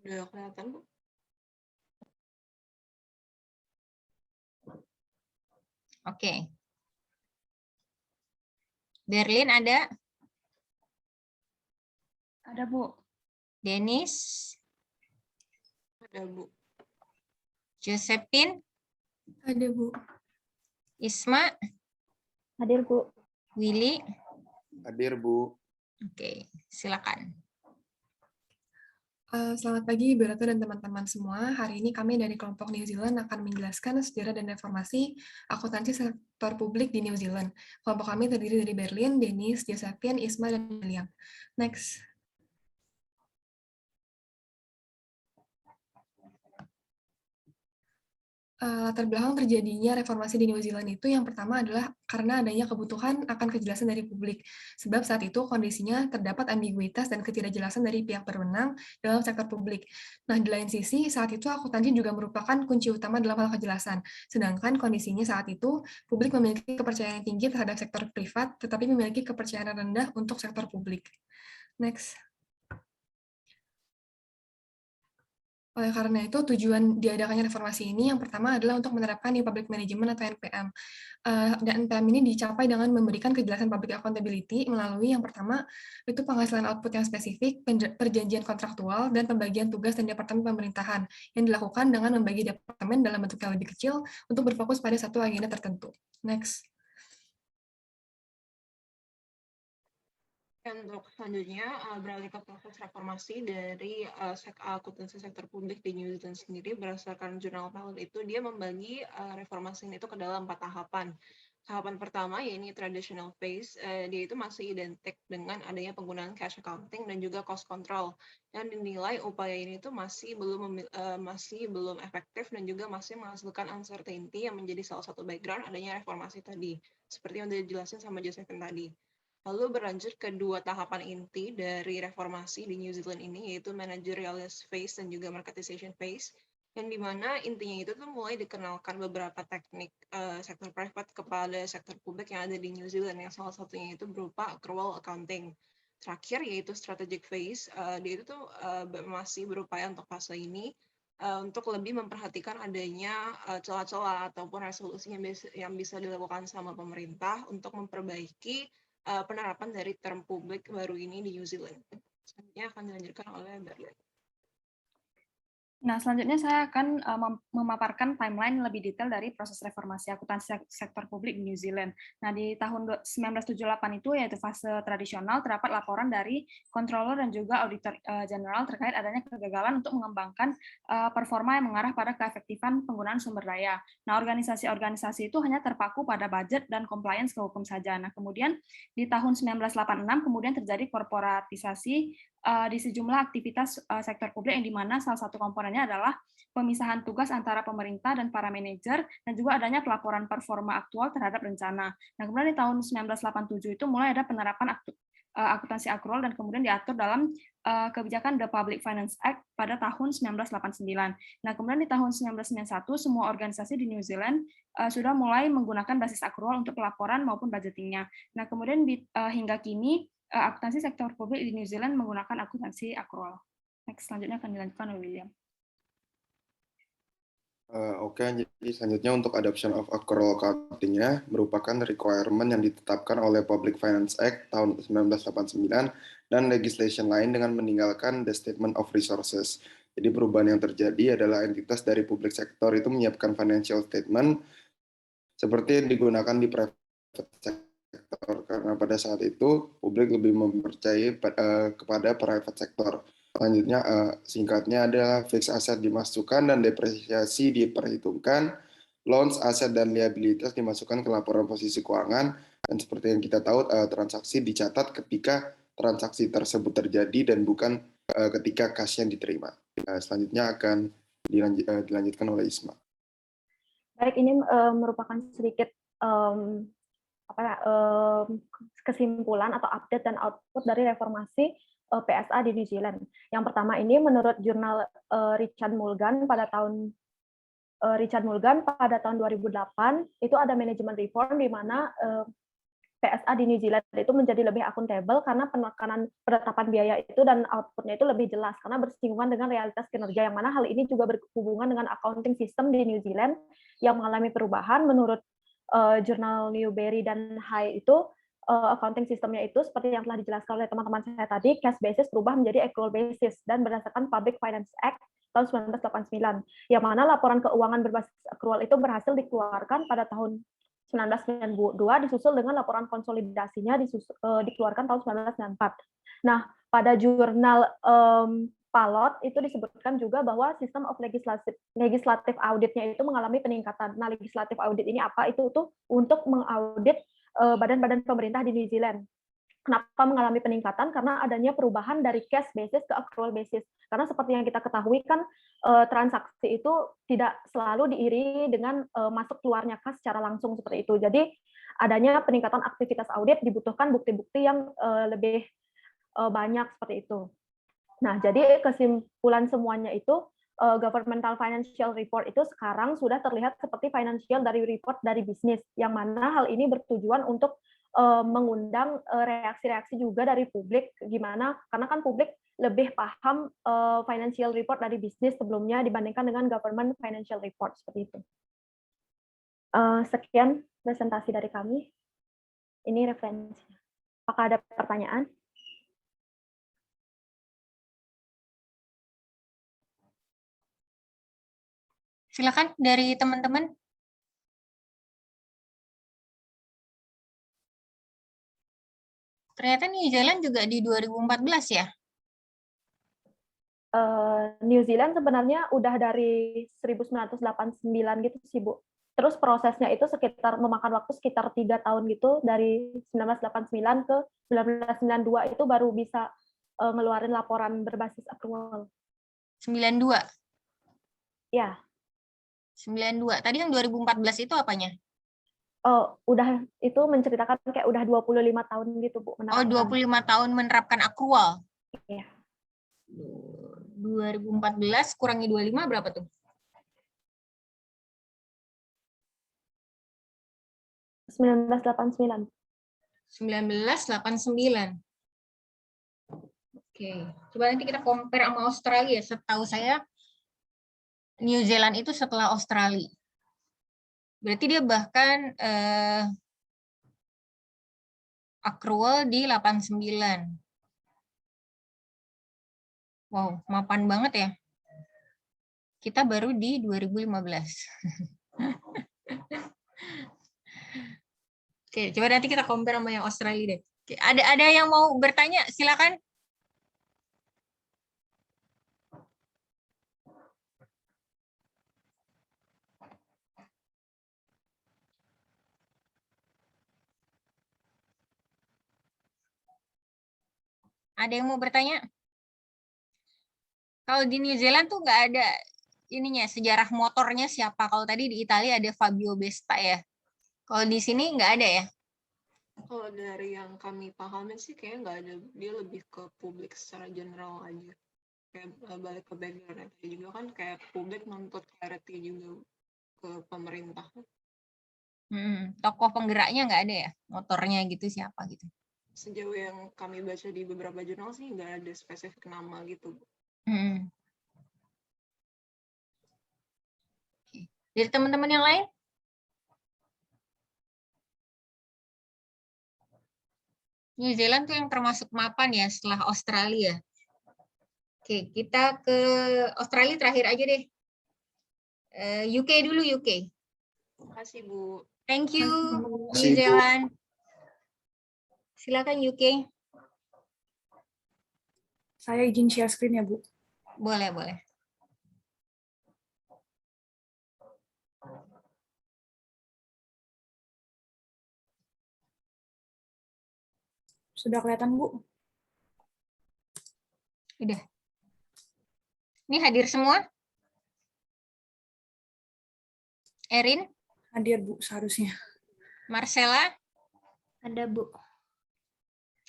Udah kelihatan, Bu? Oke. Berlin ada? Ada, Bu. Dennis? Ada, Bu. Josephine? Ada, Bu. Isma? Hadir, Bu. Willy? Hadir, Bu. Oke, silakan. Selamat pagi, Ibu Ratu dan teman-teman semua. Hari ini kami dari kelompok New Zealand akan menjelaskan sejarah dan reformasi akuntansi sektor publik di New Zealand. Kelompok kami terdiri dari Berlin, Dennis, Josephine, Isma, dan William. Next. Latar belakang terjadinya reformasi di New Zealand itu yang pertama adalah karena adanya kebutuhan akan kejelasan dari publik. Sebab saat itu kondisinya terdapat ambiguitas dan ketidakjelasan dari pihak berwenang dalam sektor publik. Nah, di lain sisi, saat itu akuntansi juga merupakan kunci utama dalam hal kejelasan. Sedangkan kondisinya saat itu, publik memiliki kepercayaan yang tinggi terhadap sektor privat, tetapi memiliki kepercayaan rendah untuk sektor publik. Next. Oleh karena itu, tujuan diadakannya reformasi ini yang pertama adalah untuk menerapkan New Public Management atau NPM. Dan NPM ini dicapai dengan memberikan kejelasan public accountability melalui yang pertama, itu penghasilan output yang spesifik, perjanjian kontraktual, dan pembagian tugas dan departemen pemerintahan yang dilakukan dengan membagi departemen dalam bentuk yang lebih kecil untuk berfokus pada satu agenda tertentu. Next. Untuk selanjutnya, beralih ke proses reformasi dari akuntansi sektor publik di New Zealand sendiri, berdasarkan jurnal Powell itu, dia membagi reformasi itu ke dalam 4 tahapan. Tahapan pertama, yaitu traditional phase, dia itu masih identik dengan adanya penggunaan cash accounting dan juga cost control. Dan dinilai upaya ini itu masih belum efektif dan juga masih menghasilkan uncertainty yang menjadi salah satu background adanya reformasi tadi. Seperti yang dijelasin sama Josephine tadi. Lalu berlanjut ke 2 tahapan inti dari reformasi di New Zealand ini, yaitu managerialist phase dan juga marketization phase, yang dimana intinya itu tuh mulai dikenalkan beberapa teknik sektor private kepada sektor publik yang ada di New Zealand, yang salah satunya itu berupa accrual accounting. Terakhir yaitu strategic phase, dia itu tuh masih berupaya untuk fase ini untuk lebih memperhatikan adanya celah-celah ataupun resolusi yang bisa dilakukan sama pemerintah untuk memperbaiki penerapan dari term publik baru ini di New Zealand. Selanjutnya akan dilanjutkan oleh Berlin. Nah, selanjutnya saya akan memaparkan timeline lebih detail dari proses reformasi akuntansi sektor publik di New Zealand. Nah, di tahun 1978 itu, yaitu fase tradisional, terdapat laporan dari controller dan juga auditor general terkait adanya kegagalan untuk mengembangkan performa yang mengarah pada keefektifan penggunaan sumber daya. Nah, organisasi-organisasi itu hanya terpaku pada budget dan compliance ke hukum saja. Nah, kemudian di tahun 1986 kemudian terjadi korporatisasi di sejumlah aktivitas sektor publik yang dimana salah satu komponennya adalah pemisahan tugas antara pemerintah dan para manajer dan juga adanya pelaporan performa aktual terhadap rencana. Nah, kemudian di tahun 1987 itu mulai ada penerapan akuntansi akrual dan kemudian diatur dalam kebijakan The Public Finance Act pada tahun 1989. Nah, kemudian di tahun 1991 semua organisasi di New Zealand sudah mulai menggunakan basis akrual untuk pelaporan maupun budgetingnya. Nah, kemudian hingga kini akuntansi sektor publik di New Zealand menggunakan akuntansi akrual. Next, selanjutnya akan dilanjutkan oleh William. Oke, jadi selanjutnya untuk adoption of accrual accounting-nya merupakan requirement yang ditetapkan oleh Public Finance Act tahun 1989 dan legislation lain dengan meninggalkan the statement of resources. Jadi perubahan yang terjadi adalah entitas dari public sector itu menyiapkan financial statement seperti yang digunakan di private sector, karena pada saat itu publik lebih mempercayai kepada private sector. Selanjutnya, singkatnya adalah fixed asset dimasukkan dan depresiasi diperhitungkan, loans, aset, dan liabilitas dimasukkan ke laporan posisi keuangan, dan seperti yang kita tahu, transaksi dicatat ketika transaksi tersebut terjadi dan bukan ketika cash-nya diterima. Selanjutnya akan dilanjutkan oleh Isma. Baik, ini merupakan sedikit kesimpulan atau update dan output dari reformasi PSA di New Zealand. Yang pertama ini menurut jurnal Richard Mulligan pada tahun 2008 itu ada manajemen reform di mana PSA di New Zealand itu menjadi lebih akuntabel karena penekanan penetapan biaya itu dan outputnya itu lebih jelas karena bersinggungan dengan realitas kinerja, yang mana hal ini juga berhubungan dengan accounting system di New Zealand yang mengalami perubahan. Menurut jurnal Newbery dan Hay itu accounting sistemnya itu seperti yang telah dijelaskan oleh teman-teman saya tadi, cash basis berubah menjadi accrual basis dan berdasarkan Public Finance Act tahun 1989, yang mana laporan keuangan berbasis accrual itu berhasil dikeluarkan pada tahun 1992, disusul dengan laporan konsolidasinya dikeluarkan tahun 1994. Nah, pada jurnal Palot itu disebutkan juga bahwa sistem of legislative audit-nya itu mengalami peningkatan. Nah, legislative audit ini apa? Itu tuh untuk mengaudit badan-badan pemerintah di New Zealand. Kenapa mengalami peningkatan? Karena adanya perubahan dari cash basis ke accrual basis. Karena seperti yang kita ketahui kan transaksi itu tidak selalu diiringi dengan masuk keluarnya kas secara langsung seperti itu. Jadi adanya peningkatan aktivitas audit dibutuhkan bukti-bukti yang lebih banyak seperti itu. Nah, jadi kesimpulan semuanya itu governmental financial report itu sekarang sudah terlihat seperti financial dari report dari bisnis, yang mana hal ini bertujuan untuk mengundang reaksi-reaksi juga dari publik, gimana karena kan publik lebih paham financial report dari bisnis sebelumnya dibandingkan dengan government financial report seperti itu. Sekian presentasi dari kami. Ini referensinya. Apakah ada pertanyaan? Silakan dari teman-teman. Ternyata New Zealand juga di 2014 ya? New Zealand sebenarnya udah dari 1989 gitu sih, Bu. Terus prosesnya itu memakan waktu sekitar 3 tahun gitu, dari 1989 ke 1992 itu baru bisa ngeluarin laporan berbasis accrual. 92? Ya. 92. Tadi yang 2014 itu apanya? Oh, udah itu menceritakan kayak udah 25 tahun gitu, Bu. Oh, 25 tahun menerapkan accrual? Iya. 2014 kurangi 25 berapa tuh? 1989. 1989. Oke, coba nanti kita compare sama Australia. Setahu saya New Zealand itu setelah Australia. Berarti dia bahkan accrual di 89. Wow, mapan banget ya. Kita baru di 2015. Oke, coba nanti kita compare sama yang Australia deh. Oke, ada yang mau bertanya? Silakan. Ada yang mau bertanya? Kalau di New Zealand tuh nggak ada ininya, sejarah motornya siapa. Kalau tadi di Italia ada Fabio Besta ya. Kalau di sini nggak ada ya? Kalau dari yang kami pahami sih kayaknya nggak ada, dia lebih ke publik secara general aja. Kayak balik ke background tadi juga kan kayak publik nuntut clarity juga ke pemerintah. Tokoh penggeraknya nggak ada ya? Motornya gitu siapa gitu? Sejauh yang kami baca di beberapa jurnal sih nggak ada spesifik nama gitu. Dari teman-teman yang lain? New Zealand tuh yang termasuk mapan ya setelah Australia. Oke, kita ke Australia terakhir aja deh. UK dulu, UK. Terima kasih, Bu. Thank you, New Kasih, Bu. Zealand. Silakan UK. Saya izin share screen ya, Bu. Boleh, boleh. Sudah kelihatan, Bu? Udah. Ini hadir semua? Erin? Hadir, Bu, seharusnya. Marcella? Ada, Bu.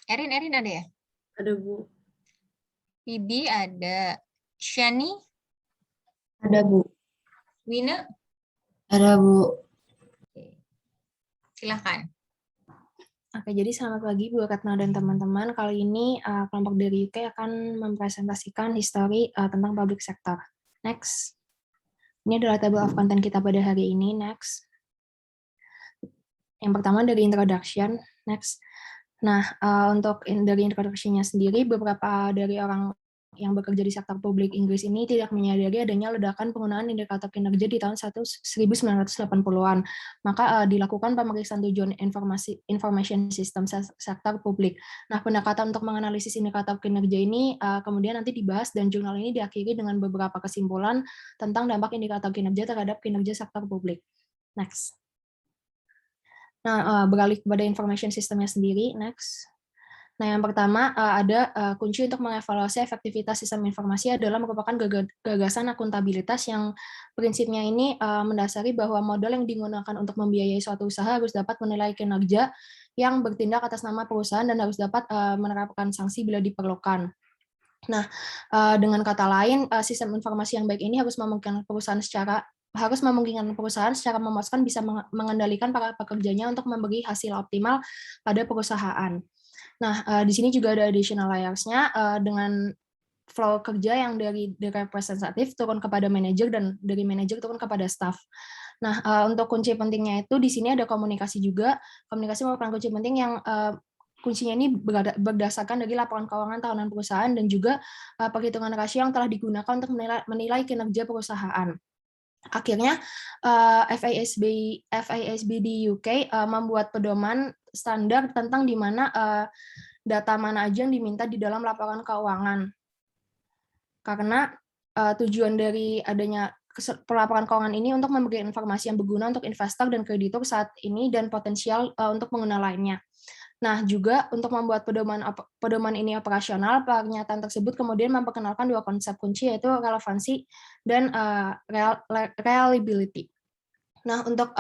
Erin ada ya? Ada, Bu. Bibi ada. Shani? Ada, Bu. Wina? Ada, Bu. Silahkan. Oke, jadi selamat pagi Bu Retno dan teman-teman. Kali ini kelompok dari UK akan mempresentasikan histori tentang public sector. Next. Ini adalah table of content kita pada hari ini. Next. Yang pertama dari introduction. Next. Nah, untuk dari introduction-nya sendiri, beberapa dari orang yang bekerja di sektor publik Inggris ini tidak menyadari adanya ledakan penggunaan indikator kinerja di tahun 1980-an. Maka dilakukan pemeriksaan tujuan information system sektor publik. Nah, pendekatan untuk menganalisis indikator kinerja ini kemudian nanti dibahas dan jurnal ini diakhiri dengan beberapa kesimpulan tentang dampak indikator kinerja terhadap kinerja sektor publik. Next. Nah, beralih kepada information system-nya sendiri. Next. Nah, yang pertama ada kunci untuk mengevaluasi efektivitas sistem informasi adalah merupakan gagasan akuntabilitas yang prinsipnya ini mendasari bahwa modal yang digunakan untuk membiayai suatu usaha harus dapat menilai kinerja yang bertindak atas nama perusahaan dan harus dapat menerapkan sanksi bila diperlukan. Nah, dengan kata lain, sistem informasi yang baik ini harus memungkinkan perusahaan secara memuaskan bisa mengendalikan para pekerjanya untuk memberi hasil optimal pada perusahaan. Nah, di sini juga ada additional layers-nya dengan flow kerja yang dari representatif turun kepada manajer dan dari manajer turun kepada staff. Nah, untuk kunci pentingnya itu di sini ada komunikasi juga. Komunikasi merupakan kunci penting yang kuncinya ini berdasarkan dari laporan keuangan tahunan perusahaan dan juga perhitungan rasio yang telah digunakan untuk menilai kinerja perusahaan. Akhirnya, FASB di UK membuat pedoman standar tentang di mana data mana aja yang diminta di dalam laporan keuangan. Karena tujuan dari adanya pelaporan keuangan ini untuk memberikan informasi yang berguna untuk investor dan kreditur saat ini dan potensial untuk pengguna lainnya. Nah, juga untuk membuat pedoman ini operasional, pernyataan tersebut kemudian memperkenalkan dua konsep kunci, yaitu relevansi dan reliability. Nah, untuk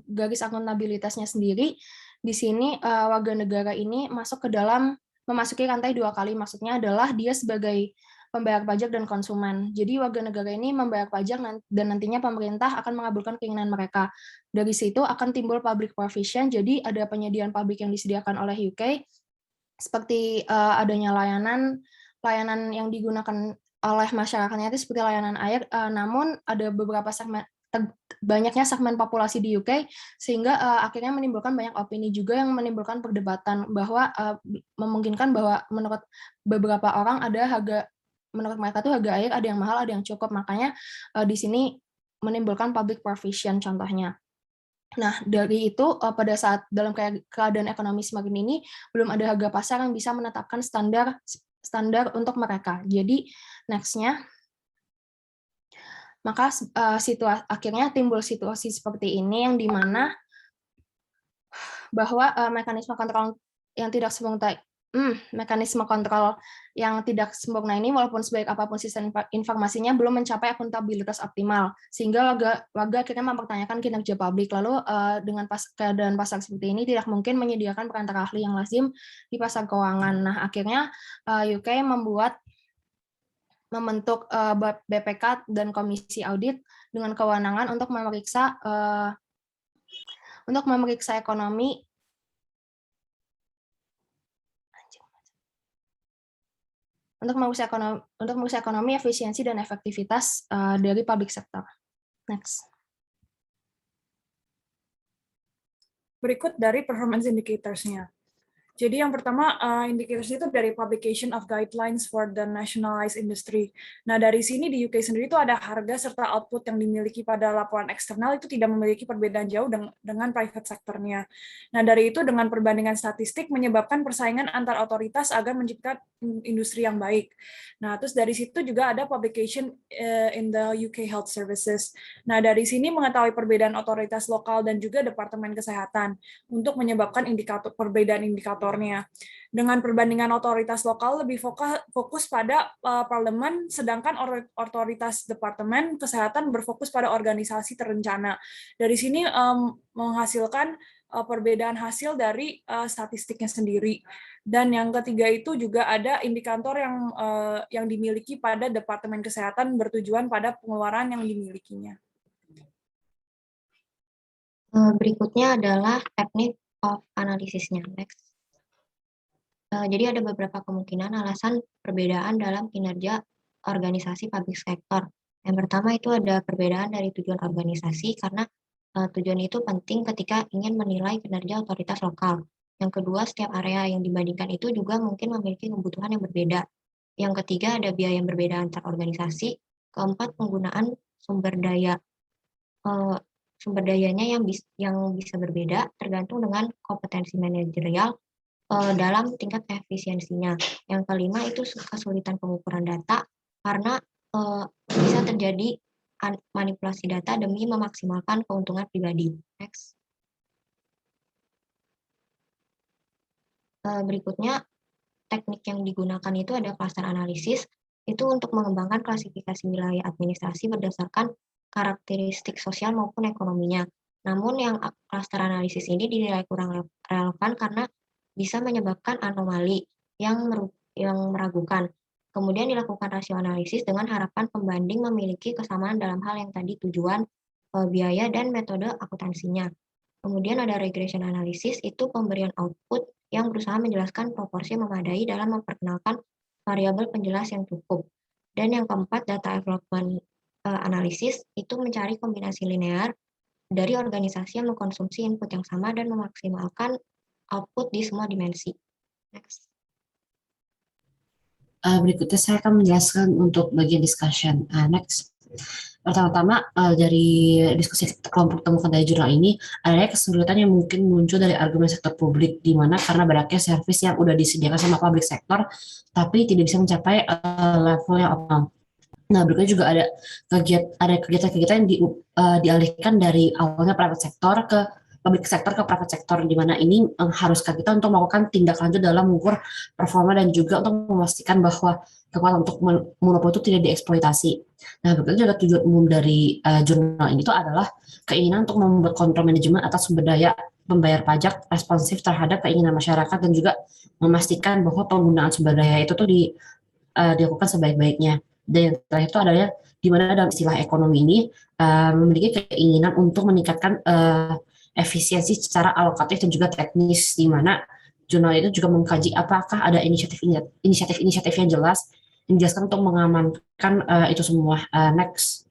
garis akuntabilitasnya sendiri, di sini warga negara ini masuk ke dalam memasuki rantai dua kali, maksudnya adalah dia sebagai pembayar pajak dan konsumen. Jadi warga negara ini membayar pajak dan nantinya pemerintah akan mengabulkan keinginan mereka. Dari situ akan timbul public provision, jadi ada penyediaan publik yang disediakan oleh UK, seperti adanya layanan yang digunakan oleh masyarakatnya itu seperti layanan air, namun ada beberapa banyaknya segmen populasi di UK, sehingga akhirnya menimbulkan banyak opini juga yang menimbulkan perdebatan bahwa memungkinkan bahwa menurut beberapa orang ada menurut mereka tuh harga air ada yang mahal, ada yang cukup. Makanya di sini menimbulkan public provision contohnya. Nah, dari itu pada saat dalam keadaan ekonomi semakin ini belum ada harga pasar yang bisa menetapkan standar untuk mereka. Jadi next-nya, maka akhirnya timbul situasi seperti ini yang dimana bahwa mekanisme kontrol yang tidak sempurna ini walaupun sebaik apapun sistem informasinya belum mencapai akuntabilitas optimal sehingga warga akhirnya mempertanyakan kinerja publik. Lalu dengan keadaan pasar seperti ini tidak mungkin menyediakan perantara ahli yang lazim di pasar keuangan. Nah, akhirnya UK membentuk BPK dan komisi audit dengan kewenangan untuk memeriksa ekonomi untuk memeriksa ekonomi, efisiensi dan efektivitas dari public sector. Next. Berikut dari performance indicators-nya. Jadi yang pertama, indicators itu dari Publication of Guidelines for the Nationalized Industry. Nah, dari sini di UK sendiri itu ada harga serta output yang dimiliki pada laporan eksternal itu tidak memiliki perbedaan jauh dengan private sector-nya. Nah, dari itu dengan perbandingan statistik menyebabkan persaingan antar otoritas agar menciptakan industri yang baik. Nah, terus dari situ juga ada publication in the UK Health Services. Nah, dari sini mengetahui perbedaan otoritas lokal dan juga Departemen Kesehatan untuk menyebabkan perbedaan indikator. Dengan perbandingan otoritas lokal lebih fokus pada parlemen, sedangkan otoritas Departemen Kesehatan berfokus pada organisasi terencana. Dari sini menghasilkan perbedaan hasil dari statistiknya sendiri. Dan yang ketiga itu juga ada indikator yang dimiliki pada Departemen Kesehatan bertujuan pada pengeluaran yang dimilikinya. Berikutnya adalah teknik of analisisnya. Next. Jadi ada beberapa kemungkinan alasan perbedaan dalam kinerja organisasi public sector. Yang pertama itu ada perbedaan dari tujuan organisasi karena tujuan itu penting ketika ingin menilai kinerja otoritas lokal. Yang kedua, setiap area yang dibandingkan itu juga mungkin memiliki kebutuhan yang berbeda. Yang ketiga, ada biaya yang berbeda antar organisasi. Keempat, penggunaan sumber dayanya yang bisa berbeda tergantung dengan kompetensi manajerial dalam tingkat efisiensinya. Yang kelima itu kesulitan pengukuran data karena bisa terjadi manipulasi data demi memaksimalkan keuntungan pribadi. Next. Berikutnya, teknik yang digunakan itu ada cluster analisis, itu untuk mengembangkan klasifikasi wilayah administrasi berdasarkan karakteristik sosial maupun ekonominya. Namun yang cluster analisis ini dinilai kurang relevan karena bisa menyebabkan anomali yang meragukan. Kemudian dilakukan rasio analisis dengan harapan pembanding memiliki kesamaan dalam hal yang tadi tujuan, biaya, dan metode akuntansinya. Kemudian ada regression analisis, itu pemberian output yang berusaha menjelaskan proporsi memadai dalam memperkenalkan variabel penjelas yang cukup. Dan yang keempat, data development analisis, itu mencari kombinasi linear dari organisasi yang mengkonsumsi input yang sama dan memaksimalkan output di semua dimensi. Next. Berikutnya saya akan menjelaskan untuk bagian discussion. Next. Pertama-tama dari diskusi kelompok temukan dari jurnal ini, adanya kesulitan yang mungkin muncul dari argumen sektor publik, di mana karena banyaknya servis yang udah disediakan sama public sector, tapi tidak bisa mencapai level yang optimal. Nah, berikutnya juga ada kegiatan-kegiatan yang dialihkan dari awalnya private sector ke public sector ke private sector, di mana ini mengharuskan kita untuk melakukan tindak lanjut dalam mengukur performa dan juga untuk memastikan bahwa kekuatan untuk monopoli itu tidak dieksploitasi. Nah, berikutnya juga tujuan umum dari jurnal ini itu adalah keinginan untuk membuat kontrol manajemen atas sumber daya pembayar pajak responsif terhadap keinginan masyarakat dan juga memastikan bahwa penggunaan sumber daya itu tuh dilakukan sebaik-baiknya. Dan yang terakhir itu adalah di mana dalam istilah ekonomi ini memiliki keinginan untuk meningkatkan efisiensi secara alokatif dan juga teknis, di mana jurnal itu juga mengkaji apakah ada inisiatif yang jelas yang dijelaskan untuk mengamankan itu semua. Next.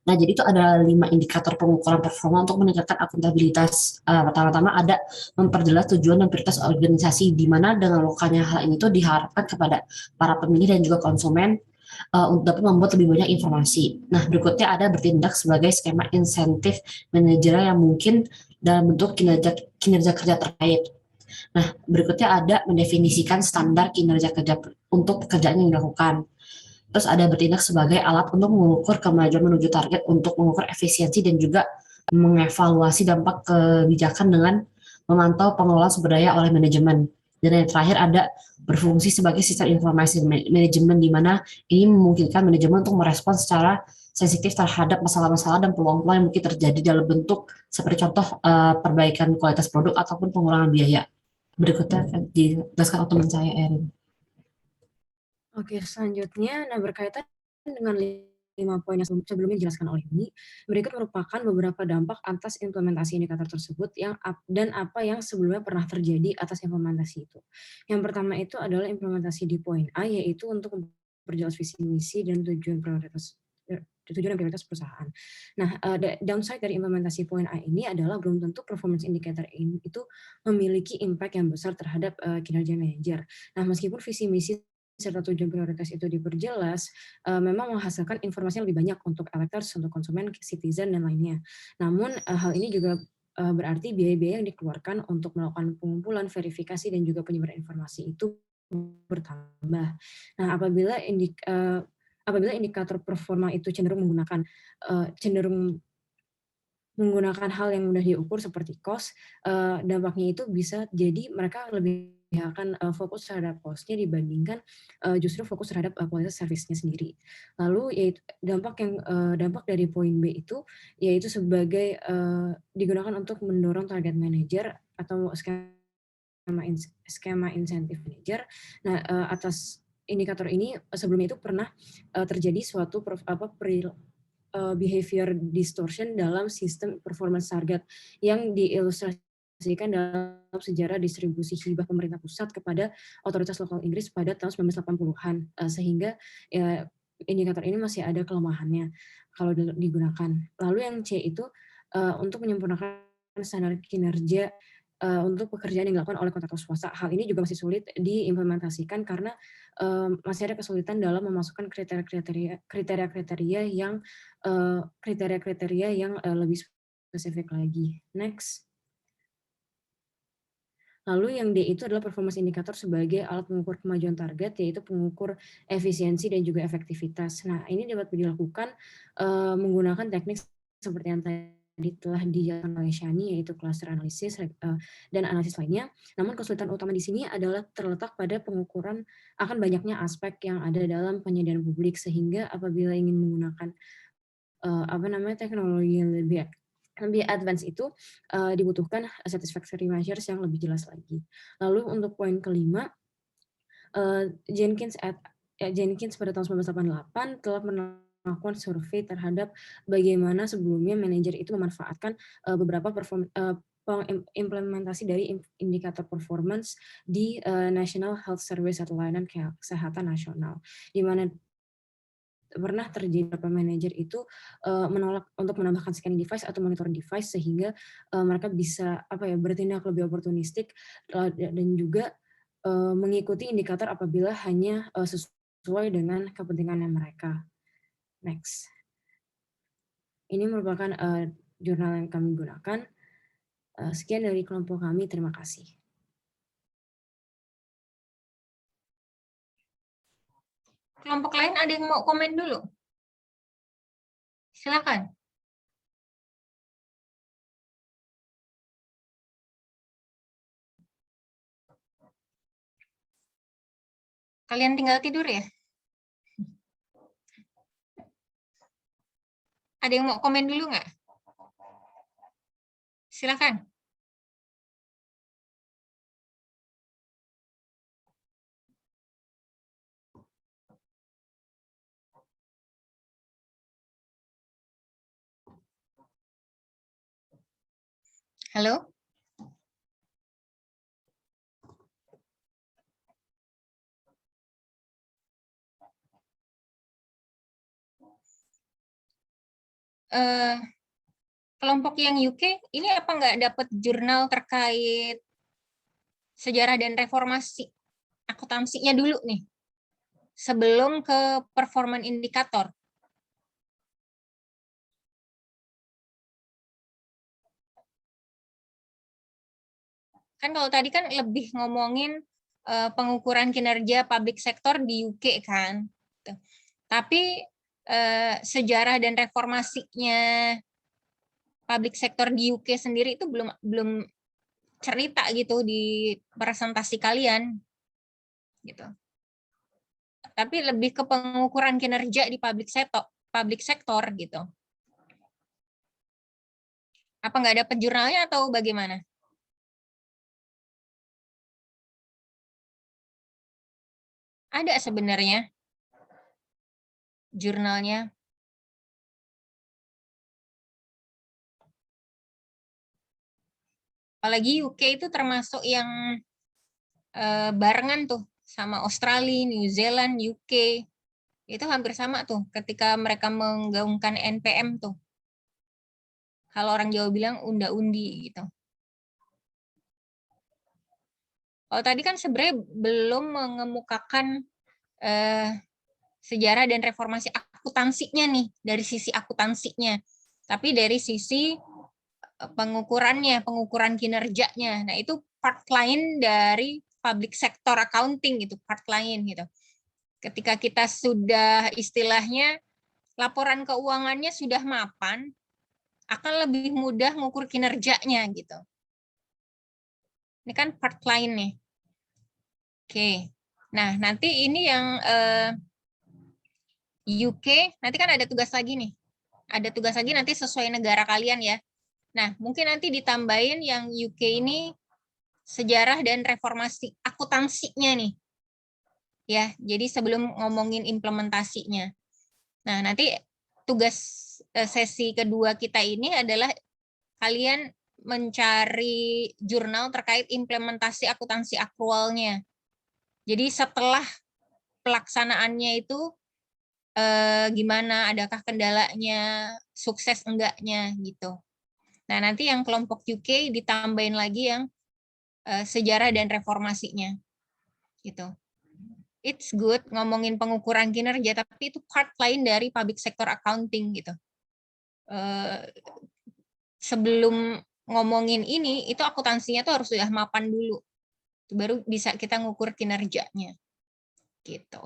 Nah, jadi itu ada 5 indikator pengukuran performa untuk meningkatkan akuntabilitas. Pertama-tama ada memperjelas tujuan dan prioritas organisasi, di mana dengan melakukannya hal ini tuh diharapkan kepada para pemilih dan juga konsumen untuk dapat membuat lebih banyak informasi. Nah, berikutnya ada bertindak sebagai skema insentif manajerial yang mungkin dalam bentuk kinerja kerja terkait. Nah, berikutnya ada mendefinisikan standar kinerja kerja untuk pekerjaan yang dilakukan. Terus ada bertindak sebagai alat untuk mengukur kemajuan menuju target, untuk mengukur efisiensi dan juga mengevaluasi dampak kebijakan dengan memantau pengelolaan sumber daya oleh manajemen. Dan yang terakhir ada berfungsi sebagai sistem informasi manajemen, di mana ini memungkinkan manajemen untuk merespons secara sensitif terhadap masalah-masalah dan peluang-peluang yang mungkin terjadi dalam bentuk seperti contoh perbaikan kualitas produk ataupun pengurangan biaya. Berikutnya dijelaskan oleh teman saya, Erin. Oke, selanjutnya, berkaitan dengan 5 poin yang sebelumnya dijelaskan oleh Uni, berikut merupakan beberapa dampak atas implementasi indikator tersebut dan apa yang sebelumnya pernah terjadi atas implementasi itu. Yang pertama itu adalah implementasi di poin A, yaitu untuk memperjelas visi misi dan tujuan dan prioritas perusahaan. Nah, downside dari implementasi poin A ini adalah belum tentu performance indicator ini itu memiliki impact yang besar terhadap kinerja manajer. Nah, meskipun visi misi serta tujuan prioritas itu diperjelas, memang menghasilkan informasi yang lebih banyak untuk electors, untuk konsumen, citizen, dan lainnya. Namun, hal ini juga berarti biaya-biaya yang dikeluarkan untuk melakukan pengumpulan, verifikasi, dan juga penyebaran informasi itu bertambah. Nah, apabila indikator performa itu cenderung menggunakan hal yang mudah diukur seperti cost, dampaknya itu bisa jadi mereka lebih akan fokus terhadap cost-nya dibandingkan justru fokus terhadap kualitas servisnya sendiri. Lalu yaitu dampak dari poin B itu yaitu sebagai digunakan untuk mendorong target manager atau skema insentif manager. Nah, atas indikator ini sebelumnya itu pernah terjadi suatu behavior distortion dalam sistem performance target yang diilustrasikan dalam sejarah distribusi hibah pemerintah pusat kepada otoritas lokal Inggris pada tahun 1980-an, sehingga indikator ini masih ada kelemahannya kalau digunakan. Lalu yang C itu untuk menyempurnakan standar kinerja untuk pekerjaan yang dilakukan oleh kontraktor swasta. Hal ini juga masih sulit diimplementasikan karena masih ada kesulitan dalam memasukkan kriteria-kriteria yang lebih spesifik lagi. Next. Lalu yang D itu adalah performance indicator sebagai alat mengukur kemajuan target, yaitu pengukur efisiensi dan juga efektivitas. Nah, ini dapat dilakukan menggunakan teknik seperti yang tadi telah dijelaskan oleh Shani, yaitu cluster analysis dan analisis lainnya. Namun kesulitan utama di sini adalah terletak pada pengukuran akan banyaknya aspek yang ada dalam penyediaan publik, sehingga apabila ingin menggunakan teknologi yang lebih advance itu dibutuhkan satisfactory measures yang lebih jelas lagi. Lalu untuk poin kelima, Jenkins pada tahun 1988 telah melakukan survei terhadap bagaimana sebelumnya manajer itu memanfaatkan beberapa implementasi dari indikator performance di National Health Service atau layanan kesehatan nasional, di mana pernah terjadi beberapa manajer itu menolak untuk menambahkan scanning device atau monitoring device, sehingga mereka bisa bertindak lebih oportunistik dan juga mengikuti indikator apabila hanya sesuai dengan kepentingan mereka. Next. Ini merupakan jurnal yang kami gunakan. Sekian dari kelompok kami, terima kasih. Kelompok lain ada yang mau komen dulu? Silakan. Kalian tinggal tidur ya? Ada yang mau komen dulu nggak? Silakan. Halo? kelompok yang UK ini apa nggak dapat jurnal terkait sejarah dan reformasi akuntansinya dulu nih, sebelum ke performance indikator? Kan kalau tadi kan lebih ngomongin pengukuran kinerja public sector di UK kan. Tapi sejarah dan reformasinya public sector di UK sendiri itu belum cerita gitu di presentasi kalian gitu. Tapi lebih ke pengukuran kinerja di public sector gitu. Apa nggak dapat jurnalnya atau bagaimana? Ada sebenarnya jurnalnya. Apalagi UK itu termasuk yang barengan tuh sama Australia, New Zealand, UK. Itu hampir sama tuh ketika mereka menggaungkan NPM tuh. Kalau orang Jawa bilang unda-undi gitu. Kalau tadi kan sebenarnya belum mengemukakan sejarah dan reformasi akuntansinya nih, dari sisi akuntansinya. Tapi dari sisi pengukuran kinerjanya. Nah, itu part lain dari public sector accounting gitu, part lain gitu. Ketika kita sudah istilahnya laporan keuangannya sudah mapan, akan lebih mudah mengukur kinerjanya gitu. Ini kan part lain nih. Oke. Nah, nanti ini yang UK, nanti kan ada tugas lagi nih. Ada tugas lagi nanti sesuai negara kalian ya. Nah, mungkin nanti ditambahin yang UK ini sejarah dan reformasi akuntansinya nih. Ya, jadi sebelum ngomongin implementasinya. Nah, nanti tugas sesi kedua kita ini adalah kalian mencari jurnal terkait implementasi akuntansi akrualnya. Jadi setelah pelaksanaannya itu gimana, adakah kendalanya, sukses enggaknya gitu. Nah, nanti yang kelompok UK ditambahin lagi yang sejarah dan reformasinya. Gitu. It's good ngomongin pengukuran kinerja, tapi itu part lain dari public sector accounting gitu. Sebelum ngomongin ini, itu akuntansinya tuh harus sudah mapan dulu. Baru bisa kita ngukur kinerjanya. Gitu.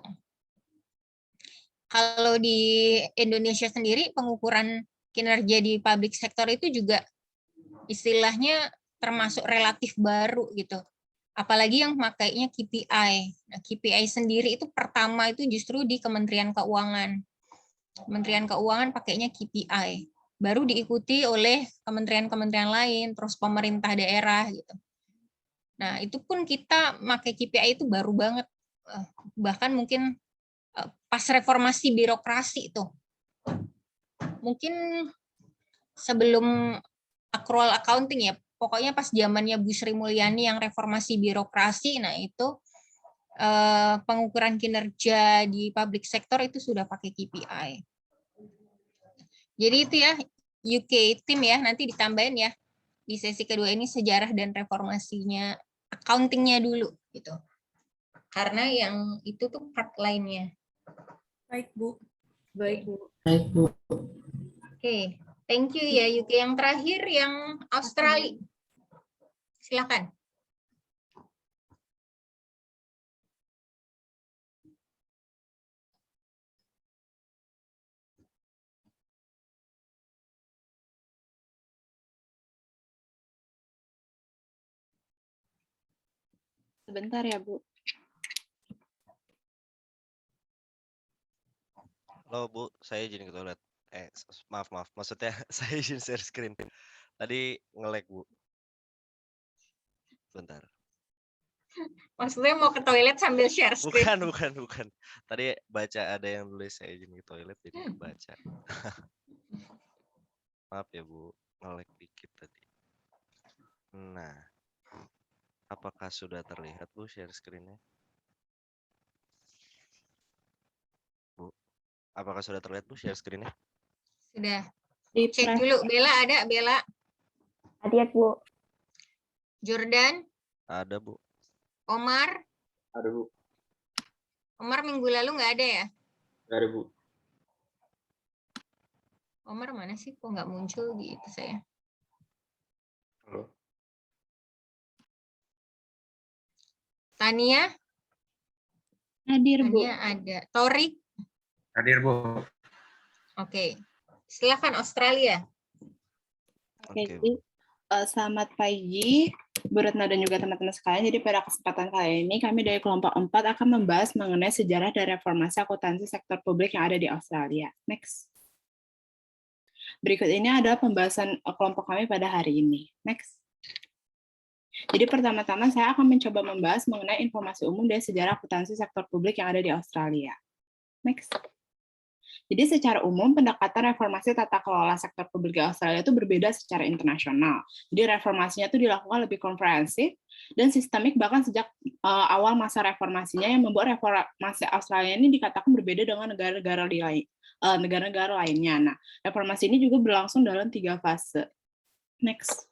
Kalau di Indonesia sendiri, pengukuran kinerja di public sector itu juga istilahnya termasuk relatif baru gitu. Apalagi yang makainya KPI. Nah, KPI sendiri itu pertama itu justru di Kementerian Keuangan. Kementerian Keuangan pakainya KPI. Baru diikuti oleh kementerian-kementerian lain, terus pemerintah daerah gitu. Nah, itu pun kita pakai KPI itu baru banget. Bahkan mungkin pas reformasi birokrasi itu. Mungkin sebelum accrual accounting ya, pokoknya pas zamannya Bu Sri Mulyani yang reformasi birokrasi, nah itu pengukuran kinerja di public sector itu sudah pakai KPI. Jadi itu ya, UK tim ya, nanti ditambahin ya, di sesi kedua ini sejarah dan reformasinya, accountingnya dulu gitu. Karena yang itu tuh part lainnya. Baik, Bu. Baik, Bu. Baik, Bu. Oke, thank you ya UK. Yang terakhir yang Australia. Silakan. Sebentar ya, Bu. Halo Bu, saya izin ke toilet. Maaf, maksudnya saya izin share screen. Tadi nge-lag Bu. Bentar. Maksudnya mau ke toilet sambil share screen? Bukan. Tadi baca ada yang nulis saya izin ke toilet jadi kebaca. Maaf ya Bu, nge-lag dikit tadi. Nah, apakah sudah terlihat Bu share screen-nya? Bu, apakah sudah terlihat Bu share screen-nya? Sudah. Cek dulu, Bella ada, Bella. Ada Bu. Jordan, Ada, Bu. Omar. Ada, Bu. Omar minggu lalu nggak ada ya? Nggak ada, Bu. Omar mana sih? Kok nggak muncul gitu saya? Halo. Tania? Hadir, Bu. Tania ada. Torik? Hadir, Bu. Oke. Silakan Australia. Oke, jadi selamat pagi, Bu Retno dan juga teman-teman sekalian. Jadi pada kesempatan kali ini kami dari kelompok 4 akan membahas mengenai sejarah dan reformasi akuntansi sektor publik yang ada di Australia. Next. Berikut ini adalah pembahasan kelompok kami pada hari ini. Next. Jadi pertama-tama saya akan mencoba membahas mengenai informasi umum dari sejarah akuntansi sektor publik yang ada di Australia. Next. Jadi secara umum pendekatan reformasi tata kelola sektor publik di Australia itu berbeda secara internasional. Jadi reformasinya itu dilakukan lebih komprehensif dan sistemik bahkan sejak awal masa reformasinya, yang membuat reformasi Australia ini dikatakan berbeda dengan negara-negara lainnya. Nah, reformasi ini juga berlangsung dalam 3 fase. Next.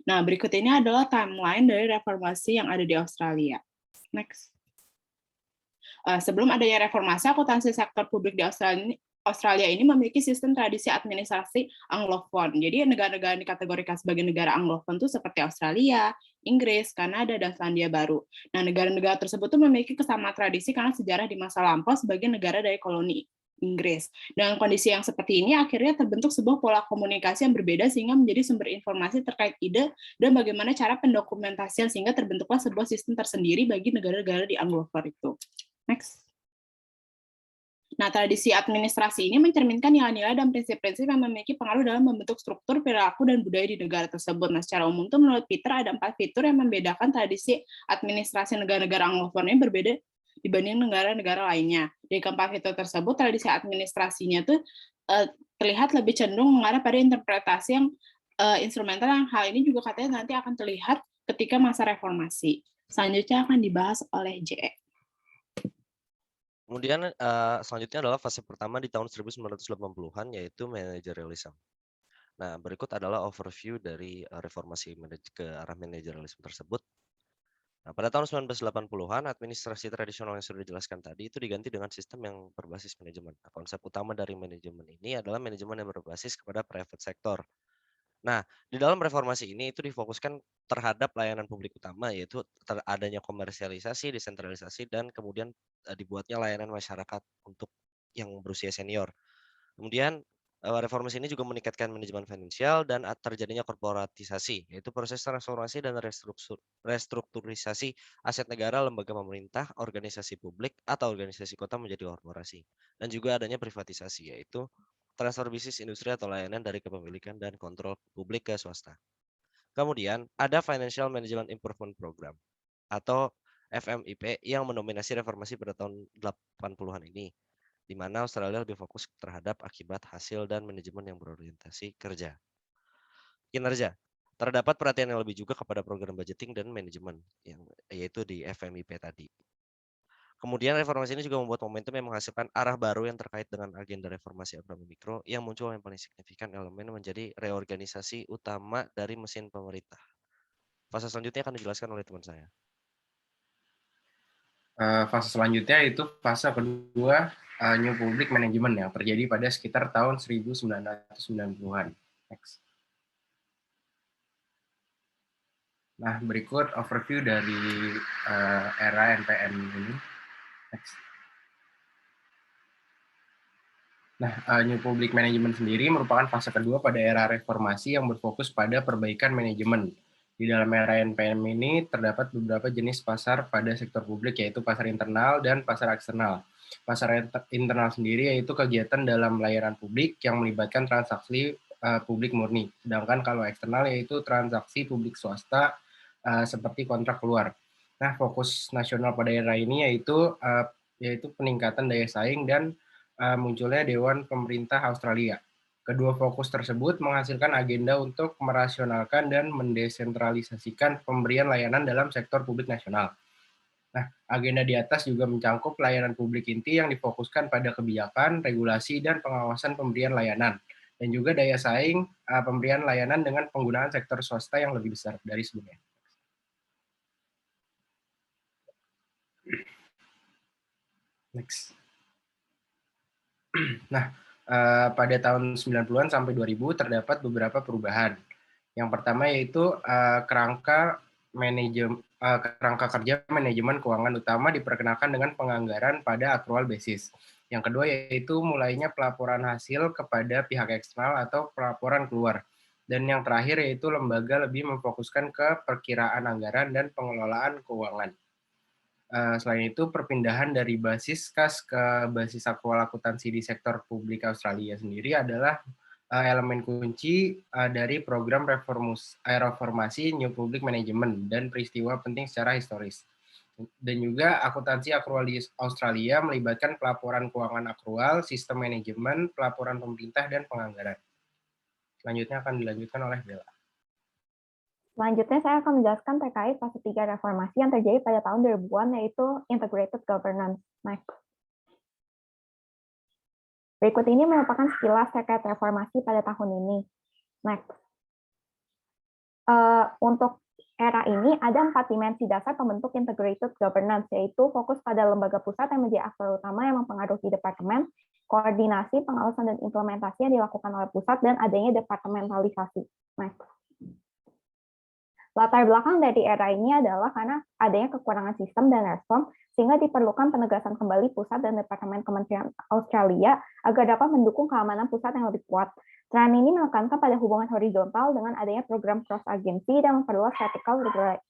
Nah, berikut ini adalah timeline dari reformasi yang ada di Australia. Next. Sebelum adanya reformasi, akuntansi sektor publik di Australia ini memiliki sistem tradisi administrasi Anglophone. Jadi negara-negara yang dikategorikan sebagai negara Anglophone itu seperti Australia, Inggris, Kanada, dan Selandia Baru. Nah, negara-negara tersebut tuh memiliki kesamaan tradisi karena sejarah di masa lampau sebagai negara dari koloni Inggris. Dengan kondisi yang seperti ini, akhirnya terbentuk sebuah pola komunikasi yang berbeda sehingga menjadi sumber informasi terkait ide dan bagaimana cara pendokumentasian sehingga terbentuklah sebuah sistem tersendiri bagi negara-negara di Anglophone itu. Next. Nah, tradisi administrasi ini mencerminkan nilai-nilai dan prinsip-prinsip yang memiliki pengaruh dalam membentuk struktur, perilaku, dan budaya di negara tersebut. Nah, secara umum, menurut Peter, ada 4 fitur yang membedakan tradisi administrasi negara-negara Anglophone ini berbeda dibanding negara-negara lainnya. Dari keempat fitur tersebut, tradisi administrasinya itu terlihat lebih cenderung mengarah pada interpretasi yang instrumental, yang hal ini juga katanya nanti akan terlihat ketika masa reformasi. Selanjutnya akan dibahas oleh JE. Kemudian selanjutnya adalah fase pertama di tahun 1980-an, yaitu managerialism. Nah, berikut adalah overview dari reformasi ke arah managerialism tersebut. Nah, pada tahun 1980-an, administrasi tradisional yang sudah dijelaskan tadi itu diganti dengan sistem yang berbasis manajemen. Nah, konsep utama dari manajemen ini adalah manajemen yang berbasis kepada private sector. Nah, di dalam reformasi ini itu difokuskan terhadap layanan publik utama, yaitu adanya komersialisasi, desentralisasi, dan kemudian dibuatnya layanan masyarakat untuk yang berusia senior. Kemudian reformasi ini juga meningkatkan manajemen finansial dan terjadinya korporatisasi, yaitu proses transformasi dan restrukturisasi aset negara, lembaga pemerintah, organisasi publik, atau organisasi kota menjadi korporasi. Dan juga adanya privatisasi, yaitu transfer bisnis industri atau layanan dari kepemilikan dan kontrol publik ke swasta. Kemudian ada Financial Management Improvement Program atau FMIP yang mendominasi reformasi pada tahun 80-an ini, di mana Australia lebih fokus terhadap akibat, hasil, dan manajemen yang berorientasi kinerja. Terdapat perhatian yang lebih juga kepada program budgeting dan manajemen, yaitu di FMIP tadi. Kemudian reformasi ini juga membuat momentum yang menghasilkan arah baru yang terkait dengan agenda reformasi ekonomi mikro, yang muncul yang paling signifikan elemen menjadi reorganisasi utama dari mesin pemerintah. Fase selanjutnya akan dijelaskan oleh teman saya. Fase selanjutnya itu fase kedua, New Public Management yang terjadi pada sekitar tahun 1990-an. Next. Nah, berikut overview dari era NPM ini. Next. Nah, New Public Management sendiri merupakan fase kedua pada era reformasi yang berfokus pada perbaikan manajemen. Di dalam era NPM ini terdapat beberapa jenis pasar pada sektor publik, yaitu pasar internal dan pasar eksternal. Pasar internal sendiri yaitu kegiatan dalam layanan publik yang melibatkan transaksi publik murni. Sedangkan kalau eksternal yaitu transaksi publik swasta seperti kontrak keluar. Nah, fokus nasional pada era ini yaitu peningkatan daya saing dan munculnya Dewan Pemerintah Australia. Kedua fokus tersebut menghasilkan agenda untuk merasionalkan dan mendesentralisasikan pemberian layanan dalam sektor publik nasional. Nah, agenda di atas juga mencangkup layanan publik inti yang difokuskan pada kebijakan, regulasi, dan pengawasan pemberian layanan. dan juga daya saing pemberian layanan dengan penggunaan sektor swasta yang lebih besar dari sebelumnya. Next. Nah, pada tahun 90-an sampai 2000 terdapat beberapa perubahan. Yang pertama yaitu kerangka kerja manajemen keuangan utama diperkenalkan dengan penganggaran pada accrual basis. Yang kedua yaitu mulainya pelaporan hasil kepada pihak eksternal atau pelaporan keluar. Dan yang terakhir yaitu lembaga lebih memfokuskan ke perkiraan anggaran dan pengelolaan keuangan. Selain itu, perpindahan dari basis kas ke basis aktual akuntansi di sektor publik Australia sendiri adalah elemen kunci dari program reformasi New Public Management dan peristiwa penting secara historis. Dan juga akuntansi akrual di Australia melibatkan pelaporan keuangan akrual, sistem manajemen, pelaporan pemerintah, dan penganggaran. Selanjutnya akan dilanjutkan oleh Bella. Selanjutnya saya akan menjelaskan terkait fase 3 reformasi yang terjadi pada tahun 2000-an, yaitu Integrated Governance. Next. Berikut ini merupakan sekilas terkait reformasi pada tahun ini. Next. Untuk era ini ada 4 dimensi dasar pembentuk Integrated Governance, yaitu fokus pada lembaga pusat yang menjadi aktor utama yang mempengaruhi departemen, koordinasi, pengawasan, dan implementasi yang dilakukan oleh pusat, dan adanya departementalisasi. Next. Latar belakang dari era ini adalah karena adanya kekurangan sistem dan respon, sehingga diperlukan penegasan kembali pusat dan Departemen Kementerian Australia agar dapat mendukung keamanan pusat yang lebih kuat. Tren ini menekankan pada hubungan horizontal dengan adanya program cross-agency dan memperluas vertical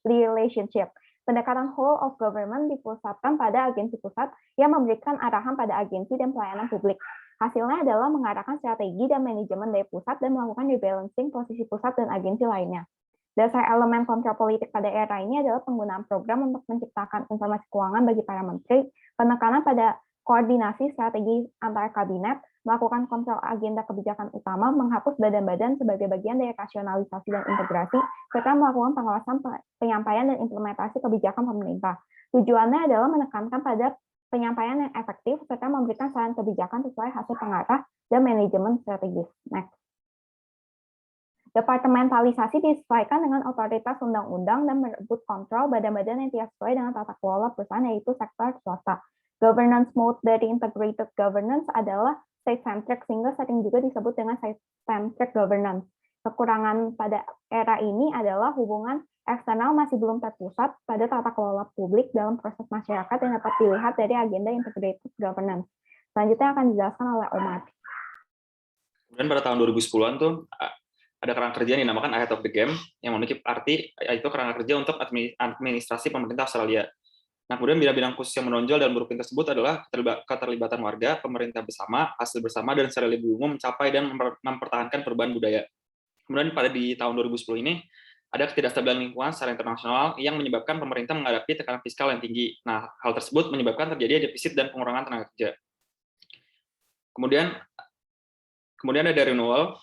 relationship. Pendekatan whole of government dipusatkan pada agensi pusat yang memberikan arahan pada agensi dan pelayanan publik. Hasilnya adalah mengarahkan strategi dan manajemen dari pusat dan melakukan rebalancing posisi pusat dan agensi lainnya. Dasar elemen kontrol politik pada era ini adalah penggunaan program untuk menciptakan informasi keuangan bagi para menteri, penekanan pada koordinasi strategi antar kabinet, melakukan kontrol agenda kebijakan utama, menghapus badan-badan sebagai bagian dari rasionalisasi dan integrasi, serta melakukan pengawasan penyampaian dan implementasi kebijakan pemerintah. Tujuannya adalah menekankan pada penyampaian yang efektif, serta memberikan saran kebijakan sesuai hasil pengarah dan manajemen strategis. Next. Departementalisasi disesuaikan dengan otoritas undang-undang dan merebut kontrol badan-badan yang tidak sesuai dengan tata kelola perusahaan, yaitu sektor swasta. Governance mode dari integrated governance adalah state-centric, sehingga sering juga disebut dengan state-centric governance. Kekurangan pada era ini adalah hubungan eksternal masih belum terpusat pada tata kelola publik dalam proses masyarakat yang dapat dilihat dari agenda integrated governance. Selanjutnya akan dijelaskan oleh Omar. Kemudian pada tahun 2010-an tuh ada kerangka kerja yang dinamakan Ahead of the Game, yang memiliki arti yaitu kerangka kerja untuk administrasi pemerintah Australia. Nah, kemudian bidang-bidang khusus yang menonjol dalam blueprint tersebut adalah keterlibatan warga, pemerintah bersama, hasil bersama, dan secara lebih umum mencapai dan mempertahankan perubahan budaya. Kemudian di tahun 2010 ini, ada ketidakstabilan lingkungan secara internasional yang menyebabkan pemerintah menghadapi tekanan fiskal yang tinggi. Nah, hal tersebut menyebabkan terjadi defisit dan pengurangan tenaga kerja. Kemudian ada renewal,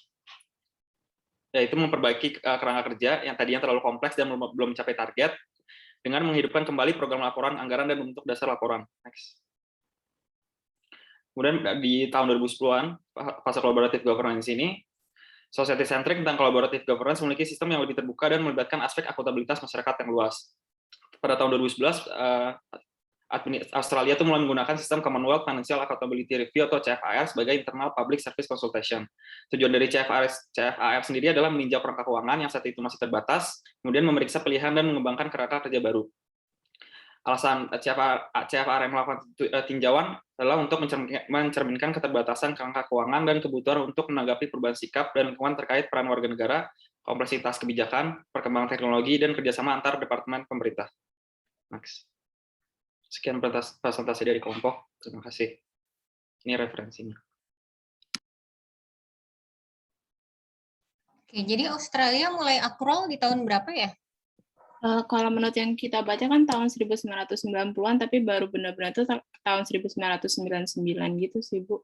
yaitu memperbaiki kerangka kerja yang tadinya terlalu kompleks dan belum mencapai target, dengan menghidupkan kembali program laporan anggaran dan bentuk dasar laporan. Next. Kemudian di tahun 2010-an, fase collaborative governance ini, society-centric tentang collaborative governance memiliki sistem yang lebih terbuka dan melibatkan aspek akuntabilitas masyarakat yang luas. Pada tahun 2011, Australia itu mulai menggunakan sistem Commonwealth Financial Accountability Review atau CFAR sebagai internal public service consultation. Tujuan dari CFAR sendiri adalah meninjau kerangka keuangan yang saat itu masih terbatas, kemudian memeriksa pilihan dan mengembangkan kerangka kerja baru. Alasan CFAR yang melakukan tinjauan adalah untuk mencerminkan keterbatasan kerangka keuangan dan kebutuhan untuk menanggapi perubahan sikap dan lingkungan terkait peran warga negara, kompleksitas kebijakan, perkembangan teknologi, dan kerjasama antar departemen pemerintah. Next. Sekian presentasi dari kelompok. Terima kasih. Ini referensinya. Oke, jadi Australia mulai akrual di tahun berapa ya? Kalau menurut yang kita baca kan tahun 1990-an, tapi baru benar-benar itu tahun 1999 gitu sih, Bu.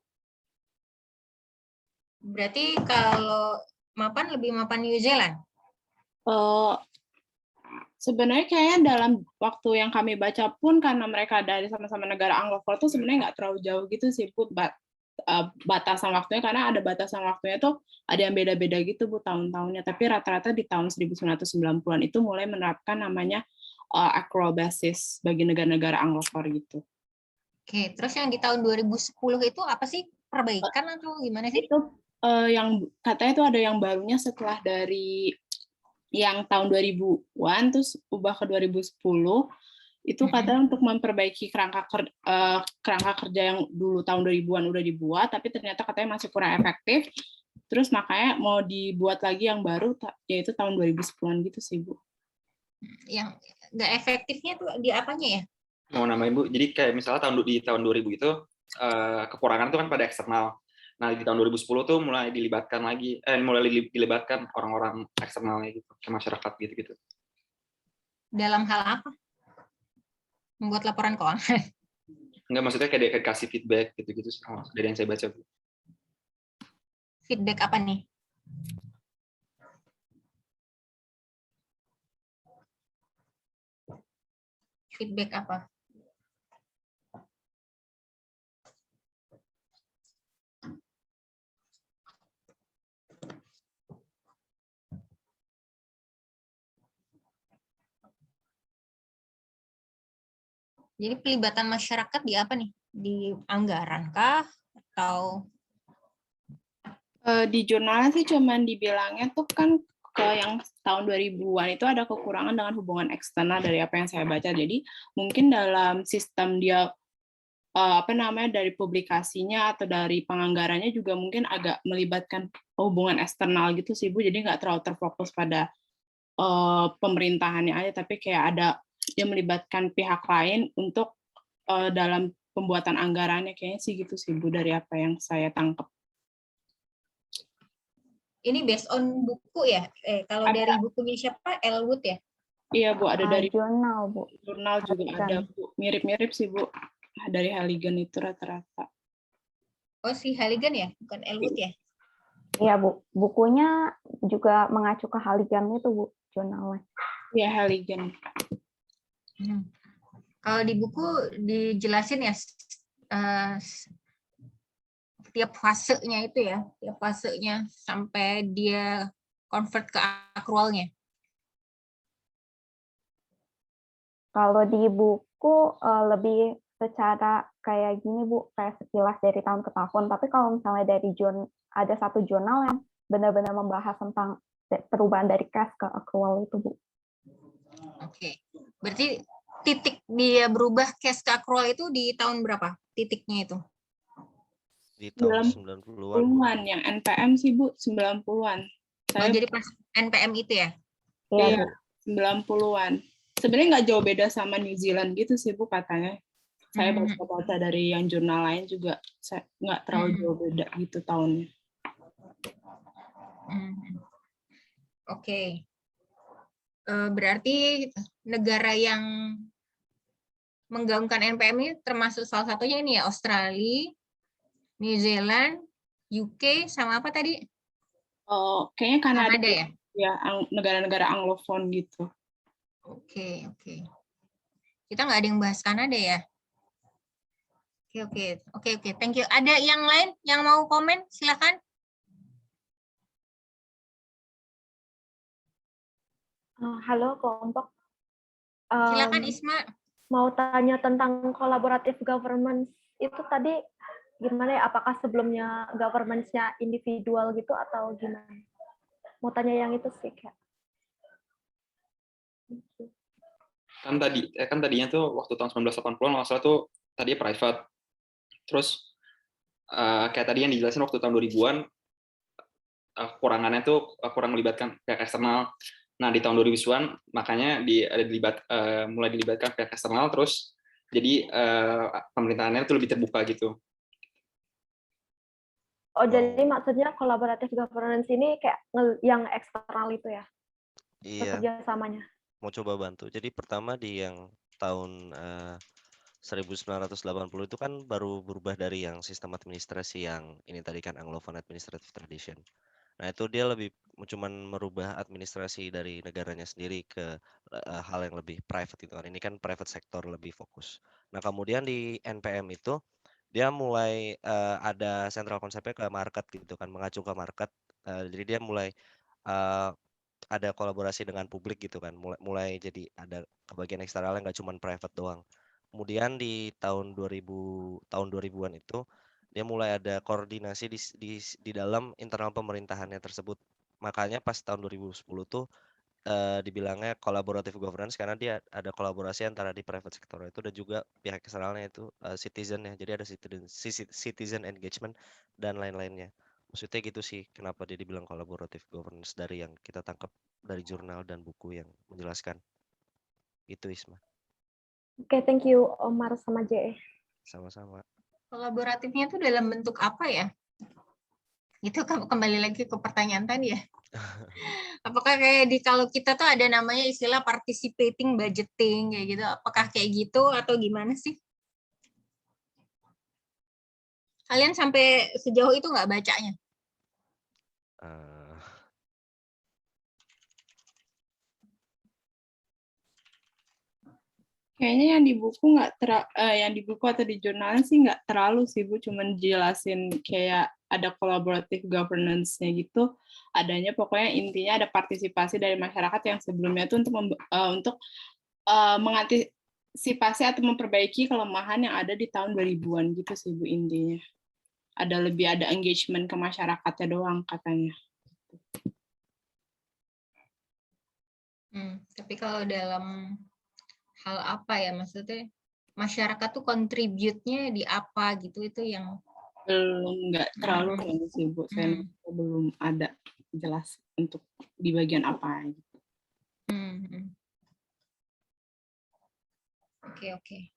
Berarti kalau mapan lebih mapan New Zealand? Sebenarnya kayaknya dalam waktu yang kami baca pun karena mereka dari sama-sama negara Anglophone tuh sebenarnya nggak terlalu jauh gitu sih, Put. batasan waktunya, karena ada batasan waktunya tuh ada yang beda-beda gitu Bu tahun-tahunnya, tapi rata-rata di tahun 1990-an itu mulai menerapkan namanya accrual basis bagi negara-negara Anglophone gitu. Oke, terus yang di tahun 2010 itu apa sih? Perbaikan atau gimana sih? Itu yang katanya itu ada yang barunya setelah dari yang tahun 2000-an terus ubah ke 2010. Itu katanya untuk memperbaiki kerangka kerja yang dulu tahun 2000-an udah dibuat, tapi ternyata katanya masih kurang efektif. Terus makanya mau dibuat lagi yang baru, yaitu tahun 2010-an gitu sih, Bu. Yang nggak efektifnya tuh di apanya ya? Mau nambahin, Bu. Jadi kayak misalnya di tahun 2000 itu kekurangan itu kan pada eksternal. Nah, di tahun 2010 tuh mulai dilibatkan orang-orang eksternalnya gitu, ke masyarakat gitu-gitu. Dalam hal apa? Membuat laporan keuangan. Enggak, maksudnya kayak kasih feedback gitu-gitu dari yang saya baca. Feedback apa nih? Feedback apa? Jadi pelibatan masyarakat di apa nih? Di anggaran kah? Atau Di jurnalnya sih cuman dibilangnya tuh kan ke yang tahun 2000-an itu ada kekurangan dengan hubungan eksternal dari apa yang saya baca. Jadi mungkin dalam sistem dia dari publikasinya atau dari penganggarannya juga mungkin agak melibatkan hubungan eksternal gitu sih Bu. Jadi nggak terlalu terfokus pada pemerintahannya aja, tapi kayak ada dia melibatkan pihak lain untuk dalam pembuatan anggarannya, kayaknya sih gitu sih Bu dari apa yang saya tangkap. ini based on buku ya? Kalau dari bukunya siapa? Elwood ya? Iya Bu, ada dari jurnal Bu. Jurnal juga ada Bu. Mirip-mirip sih Bu. Dari Halligan itu rata-rata. Oh, si Halligan ya? Bukan Elwood ya? Iya Bu, bukunya juga mengacu ke Halligan itu Bu, jurnalnya. Iya, Halligan. Kalau di buku dijelasin ya tiap fasenya itu ya, tiap fasenya sampai dia convert ke akrualnya. Kalau di buku lebih secara kayak gini Bu, kayak sekilas dari tahun ke tahun. Tapi kalau misalnya dari ada satu jurnal yang benar-benar membahas tentang perubahan dari cash ke accrual itu Bu. Oke, berarti titik dia berubah cash ke accrual itu di tahun berapa? Titiknya itu? Di tahun 90-an. Yang NPM sih Bu, 90-an. Oh, jadi pas NPM itu ya? Iya, 90-an. Sebenarnya nggak jauh beda sama New Zealand gitu sih Bu katanya. Saya baca-baca dari yang jurnal lain juga nggak terlalu jauh beda gitu tahunnya. Oke. Berarti negara yang menggaungkan NPM ini termasuk salah satunya ini ya, Australia, New Zealand, UK, sama apa tadi? Oh, kayaknya Kanada ya? Ya, negara-negara Anglophone gitu. Oke. Kita nggak ada yang bahas Kanada ya? Oke. Thank you. Ada yang lain yang mau komen? Silakan. Halo kelompok. Silakan Isma. Mau tanya tentang collaborative governance itu tadi gimana ya? Apakah sebelumnya governance-nya individual gitu atau gimana? Mau tanya yang itu sih kayak. Kan tadinya tuh waktu tahun 1980 masalah tuh tadi private. Terus kayak tadi yang dijelasin waktu tahun 2000-an kekurangannya tuh kurang melibatkan pihak eksternal. Nah, di tahun 2000-an makanya mulai dilibatkan pihak eksternal, terus jadi pemerintahannya itu lebih terbuka gitu. Oh, jadi maksudnya collaborative governance ini kayak yang eksternal itu ya? Iya. Kerjasamanya. Mau coba bantu. Jadi pertama di yang tahun 1980 itu kan baru berubah dari yang sistem administrasi yang ini tadi kan Anglophone Administrative Tradition. Nah, itu dia lebih cuman merubah administrasi dari negaranya sendiri ke hal yang lebih private itu kan. Ini kan private sector lebih fokus. Nah, kemudian di NPM itu dia mulai ada central konsepnya ke market gitu kan, mengacu ke market. Jadi dia mulai ada kolaborasi dengan publik gitu kan, mulai jadi ada kebagian eksternalnya, nggak cuma private doang. Kemudian di tahun 2000-an itu dia mulai ada koordinasi di dalam internal pemerintahannya tersebut. Makanya pas tahun 2010 tuh dibilangnya collaborative governance karena dia ada kolaborasi antara di private sector itu dan juga pihak eksternalnya itu citizen ya. Jadi ada citizen engagement dan lain-lainnya. Maksudnya gitu sih kenapa dia dibilang collaborative governance dari yang kita tangkap dari jurnal dan buku yang menjelaskan. Itu Isma. Oke, thank you Omar sama JE. Sama-sama. Kolaboratifnya itu dalam bentuk apa ya? Itu kembali lagi ke pertanyaan tadi ya. Apakah kayak kalau kita tuh ada namanya istilah participating budgeting kayak gitu. Apakah kayak gitu atau gimana sih? Kalian sampai sejauh itu nggak bacanya? Kayaknya yang di buku yang di buku atau di jurnalnya sih nggak terlalu sih Bu, cuman jelasin kayak ada collaborative governance-nya gitu. Adanya pokoknya intinya ada partisipasi dari masyarakat yang sebelumnya itu untuk mengantisipasi atau memperbaiki kelemahan yang ada di tahun 2000-an gitu sih Bu intinya. Ada engagement ke masyarakatnya doang katanya. Tapi kalau dalam hal apa ya, maksudnya masyarakat tuh kontributnya di apa gitu, itu yang nggak terlalu kayaknya sih Bu, saya belum ada jelas untuk di bagian apa gitu. Oke.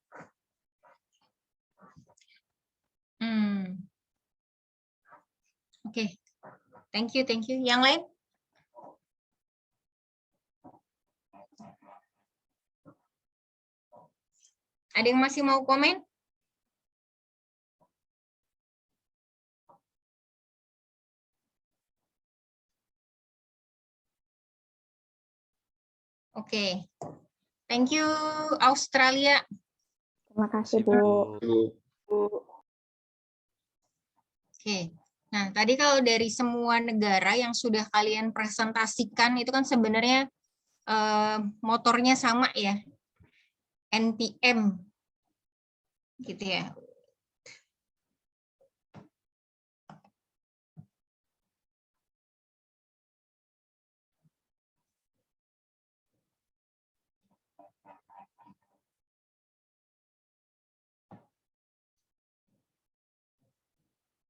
Oke. Thank you. Yang lain? Ada yang masih mau komen? Oke. Thank you Australia. Terima kasih Bu. Oke. Nah, tadi kalau dari semua negara yang sudah kalian presentasikan itu kan sebenarnya motornya sama ya. NPM gitu ya.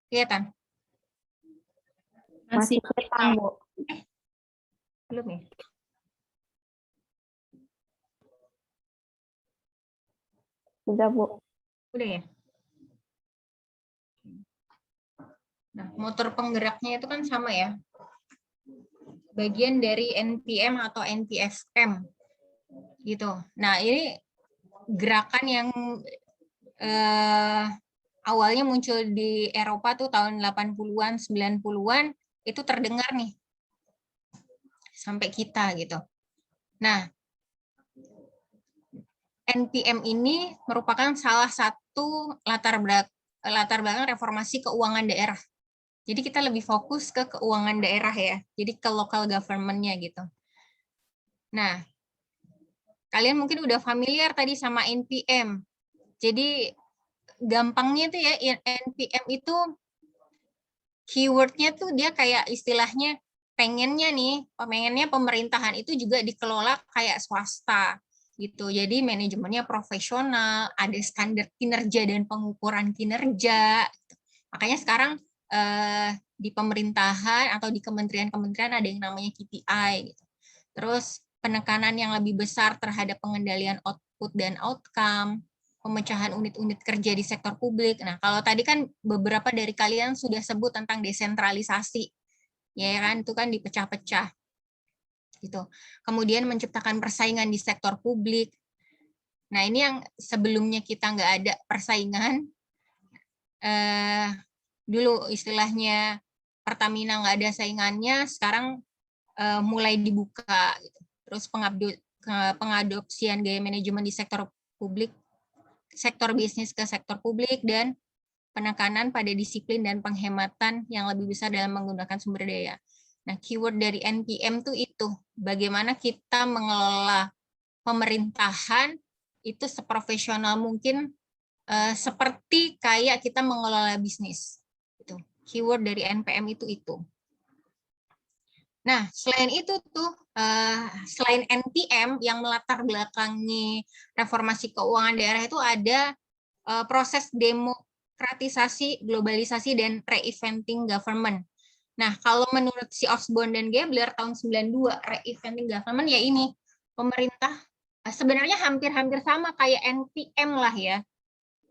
Kelihatan? Masih kelihatan, Bu. Belum ya? Sudah, Bu. Udah ya? Nah, motor penggeraknya itu kan sama ya. Bagian dari NPM atau NPFM. Gitu. Nah, ini gerakan yang awalnya muncul di Eropa tuh tahun 80-an, 90-an, itu terdengar nih sampai kita gitu. Nah, NPM ini merupakan salah satu latar belakang reformasi keuangan daerah. Jadi kita lebih fokus ke keuangan daerah ya, jadi ke local government-nya gitu. Nah, kalian mungkin udah familiar tadi sama NPM. Jadi gampangnya tuh ya, NPM itu keyword-nya tuh dia kayak istilahnya pengennya pemerintahan itu juga dikelola kayak swasta gitu. Jadi manajemennya profesional, ada standar kinerja dan pengukuran kinerja. Makanya sekarang di pemerintahan atau di kementerian-kementerian ada yang namanya KPI gitu. Terus penekanan yang lebih besar terhadap pengendalian output dan outcome, pemecahan unit-unit kerja di sektor publik. Nah, kalau tadi kan beberapa dari kalian sudah sebut tentang desentralisasi. Ya kan, itu kan dipecah-pecah. Gitu. Kemudian menciptakan persaingan di sektor publik. Nah, ini yang sebelumnya kita nggak ada persaingan. Dulu istilahnya Pertamina nggak ada saingannya, sekarang mulai dibuka. Gitu. Terus pengadopsian gaya manajemen di sektor publik, sektor bisnis ke sektor publik, dan penekanan pada disiplin dan penghematan yang lebih besar dalam menggunakan sumber daya. Nah, keyword dari NPM itu bagaimana kita mengelola pemerintahan itu seprofesional mungkin, seperti kayak kita mengelola bisnis. Itu keyword dari NPM itu. Nah, selain itu selain NPM yang melatar belakangi reformasi keuangan daerah itu ada proses demokratisasi, globalisasi, dan re-eventing government. Nah, kalau menurut si Osborne dan Gabler tahun 92, re-eventing government ya ini, pemerintah sebenarnya hampir-hampir sama kayak NPM lah ya.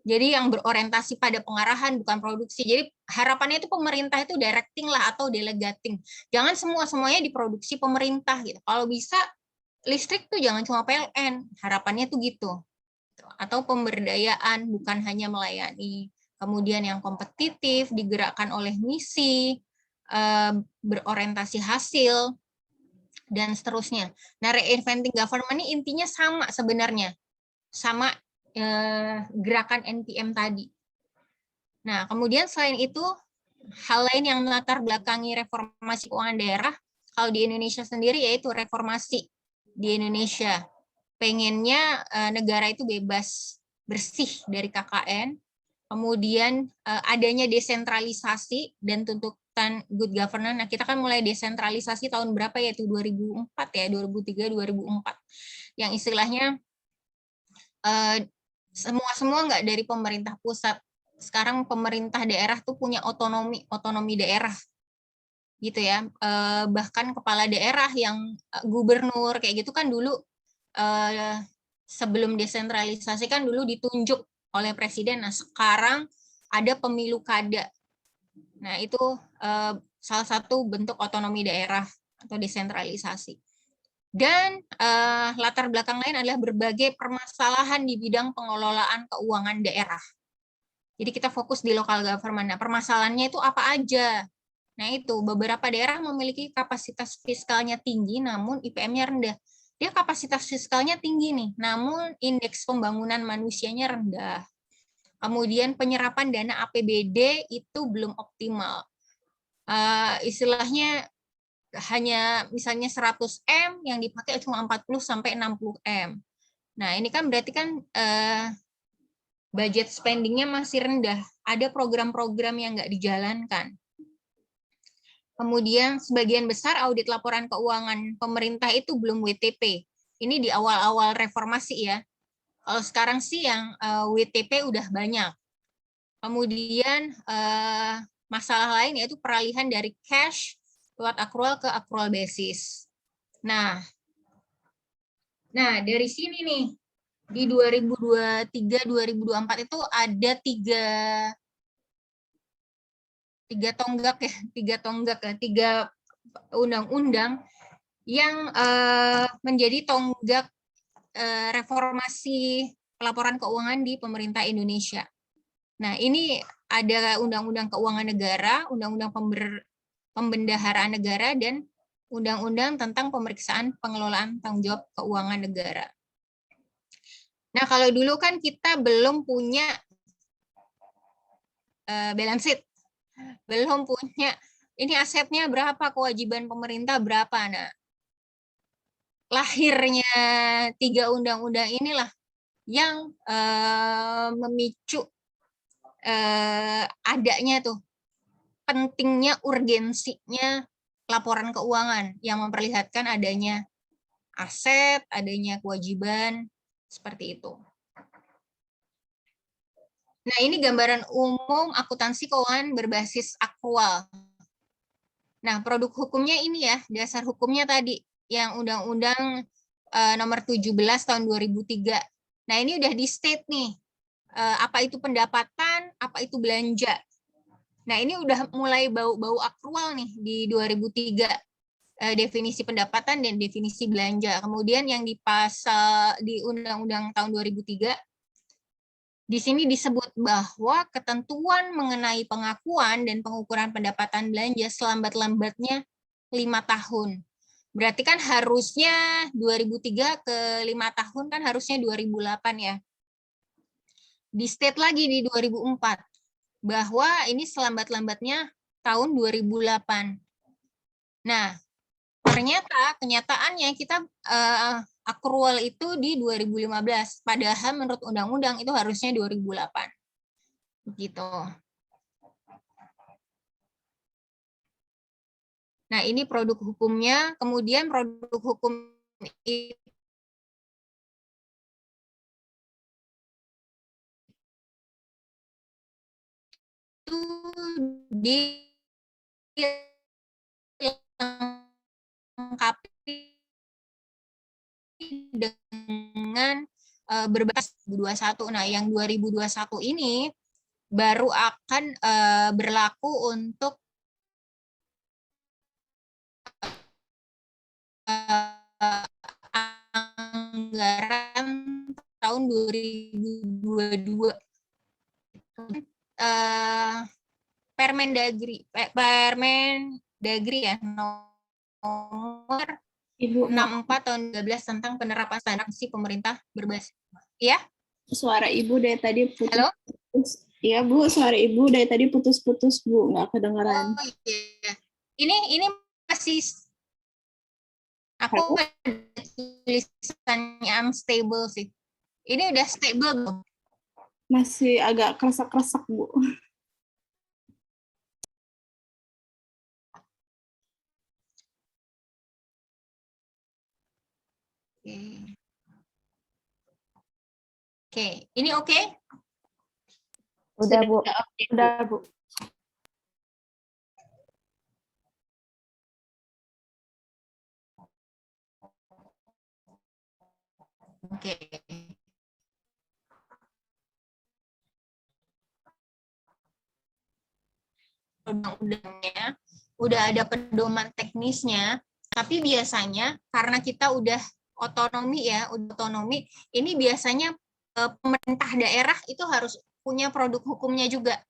Jadi yang berorientasi pada pengarahan bukan produksi. Jadi harapannya itu pemerintah itu directing lah atau delegating. Jangan semuanya diproduksi pemerintah gitu. Kalau bisa listrik tuh jangan cuma PLN. Harapannya tuh gitu. Atau pemberdayaan bukan hanya melayani. Kemudian yang kompetitif digerakkan oleh misi, berorientasi hasil, dan seterusnya. Nah, reinventing government ini intinya sama sebenarnya. Sama gerakan NPM tadi. Nah, kemudian selain itu, hal lain yang melatar belakangi reformasi keuangan daerah, kalau di Indonesia sendiri yaitu reformasi di Indonesia. Pengennya negara itu bebas, bersih dari KKN, kemudian adanya desentralisasi dan tuntutan good governance. Nah, kita kan mulai desentralisasi tahun berapa yaitu 2004 ya, 2003-2004. Yang istilahnya semua nggak dari pemerintah pusat. Sekarang pemerintah daerah tuh punya otonomi daerah gitu ya. Bahkan kepala daerah yang gubernur kayak gitu kan dulu sebelum desentralisasi kan dulu ditunjuk oleh presiden. Nah, sekarang ada pemilu kada. Nah, itu salah satu bentuk otonomi daerah atau desentralisasi. Dan latar belakang lain adalah berbagai permasalahan di bidang pengelolaan keuangan daerah. Jadi kita fokus di local government. Nah, permasalahannya itu apa aja? Nah, itu beberapa daerah memiliki kapasitas fiskalnya tinggi, namun IPM-nya rendah. Dia kapasitas fiskalnya tinggi nih, namun indeks pembangunan manusianya rendah. Kemudian penyerapan dana APBD itu belum optimal. Istilahnya hanya misalnya 100M yang dipakai cuma 40-60M. Nah, ini kan berarti kan budget spending-nya masih rendah. Ada program-program yang nggak dijalankan. Kemudian sebagian besar audit laporan keuangan pemerintah itu belum WTP. Ini di awal-awal reformasi ya. Kalau sekarang sih yang WTP udah banyak. Kemudian masalah lain yaitu peralihan dari cash lewat accrual ke accrual basis. Nah dari sini nih di 2023-2024 itu ada tiga undang-undang yang menjadi tonggak reformasi pelaporan keuangan di pemerintah Indonesia. Nah, ini ada Undang-Undang Keuangan Negara, Undang-Undang Pembendaharaan Negara, dan Undang-Undang tentang Pemeriksaan Pengelolaan Tanggung Jawab Keuangan Negara. Nah, kalau dulu kan kita belum punya balance sheet, belum punya ini asetnya berapa, kewajiban pemerintah berapa. Nah, lahirnya 3 undang-undang inilah yang memicu adanya tuh pentingnya urgensinya laporan keuangan yang memperlihatkan adanya aset, adanya kewajiban, seperti itu. Nah, ini gambaran umum akuntansi keuangan berbasis akrual. Nah, produk hukumnya ini ya, dasar hukumnya tadi, yang Undang-Undang nomor 17 tahun 2003. Nah, ini udah di state nih, apa itu pendapatan, apa itu belanja. Nah, ini udah mulai bau-bau akrual nih di 2003, definisi pendapatan dan definisi belanja. Kemudian yang di pasal di Undang-Undang tahun 2003, di sini disebut bahwa ketentuan mengenai pengakuan dan pengukuran pendapatan belanja selambat-lambatnya 5 tahun. Berarti kan harusnya 2003 ke 5 tahun kan harusnya 2008 ya. Di state lagi di 2004. bahwa ini selambat-lambatnya tahun 2008. Nah, ternyata kenyataannya kita accrual itu di 2015, padahal menurut undang-undang itu harusnya 2008. Gitu. Nah, ini produk hukumnya, kemudian produk hukum itu dilengkapi dengan berbasis 2021. Nah, yang 2021 ini baru akan berlaku untuk anggaran tahun 2022. Permendagri ya nomor 64 tahun 2013 tentang penerapan standar pemerintah berbasis. Ya? Suara Ibu dari tadi putus. Halo? Iya, Bu, suara Ibu dari tadi putus-putus, Bu, nggak kedengaran. Oh, iya. Ini masih aku tulisannya unstable sih. Ini udah stable belum? Masih agak kresek-kresek, Bu. Oke, ini oke? Udah, Bu. Udah, Bu. Oke. Undang-undangnya udah ada pedoman teknisnya, tapi biasanya karena kita udah otonomi ya, ini biasanya pemerintah daerah itu harus punya produk hukumnya juga.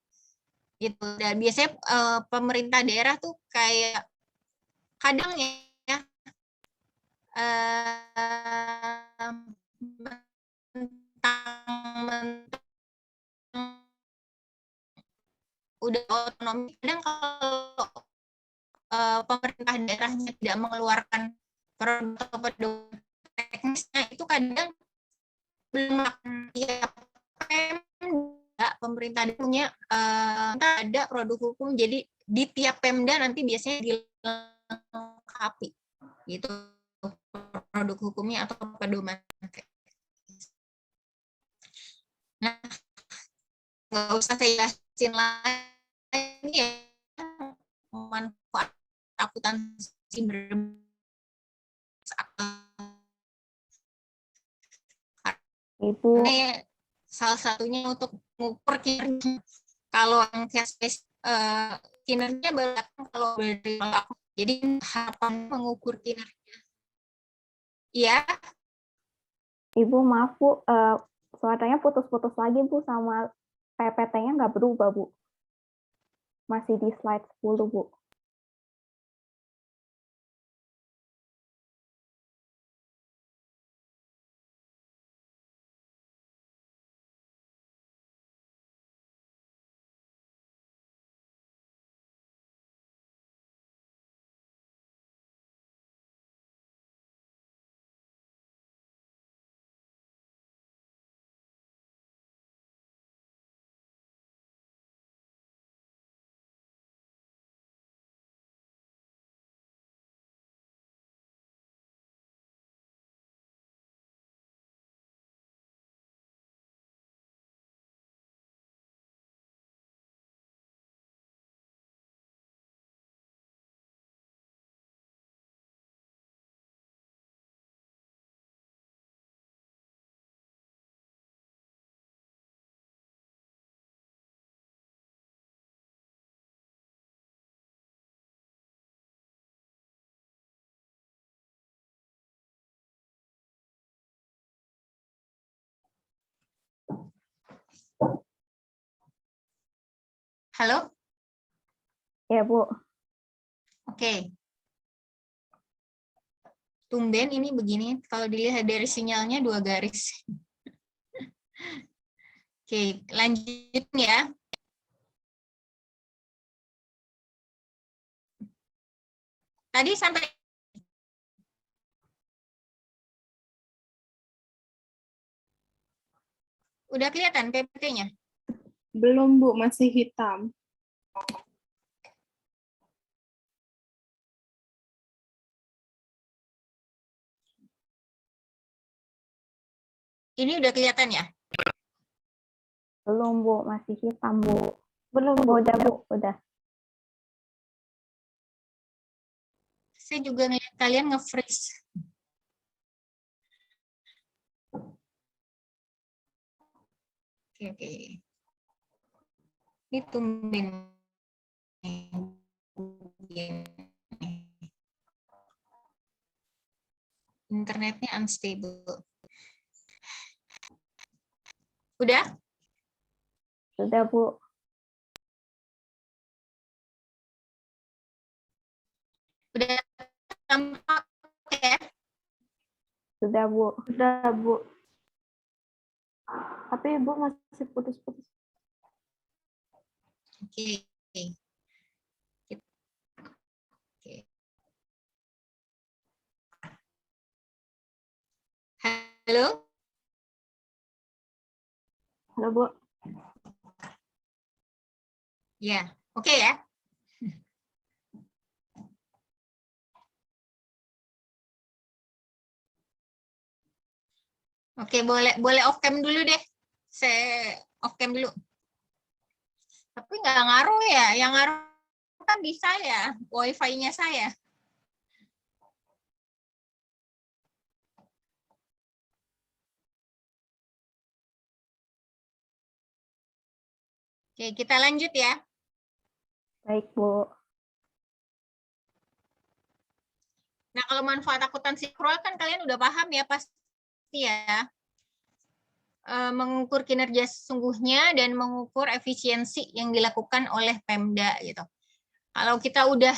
Gitu. Dan biasanya pemerintah daerah tuh kayak kadang ya udah otonomi, kadang kalau pemerintah daerahnya tidak mengeluarkan produk atau pedoman teknisnya, itu kadang belum ya, pemerintah punya ada produk hukum, jadi di tiap Pemda nanti biasanya dilengkapi gitu produk hukumnya atau pedoman. Nah, nggak usah saya jelasin lagi ya manfaat akuntansi Ibu. Salah satunya untuk mengukur kinerja. Kalau yang kinerja belakang kalau dari aku. Jadi harapan mengukur kinerja. Iya. Ibu maaf Bu, suaranya putus-putus lagi Bu, sama PPT-nya nggak berubah Bu. Masih di slide 10 Bu. Halo? Ya, Bu. Oke. Tumben ini begini, kalau dilihat dari sinyalnya 2 garis. Oke, lanjut ya. Tadi sampai udah kelihatan PPT-nya? Belum, Bu, masih hitam. Ini udah kelihatan ya? Belum, Bu. Masih hitam, Bu. Belum, Bu. Udah, Bu. Udah. Saya juga ngeliat kalian nge-freeze. Oke. Ini tumben. Internetnya unstable. Udah? Sudah, Bu. Udah tampak ya? Sudah, Bu. Sudah, Bu. Tapi Ibu masih putus-putus. Oke. Halo? Halo, Bu. Ya, oke ya. Oke, boleh off cam dulu deh. Saya off cam dulu. Tapi nggak ngaruh ya. Yang ngaruh kan di saya, wifi-nya saya. Oke, kita lanjut ya. Baik, Bu. Nah, kalau manfaat akuntansi akrual kan kalian udah paham ya pasti ya. Mengukur kinerja sesungguhnya dan mengukur efisiensi yang dilakukan oleh Pemda gitu. Kalau kita udah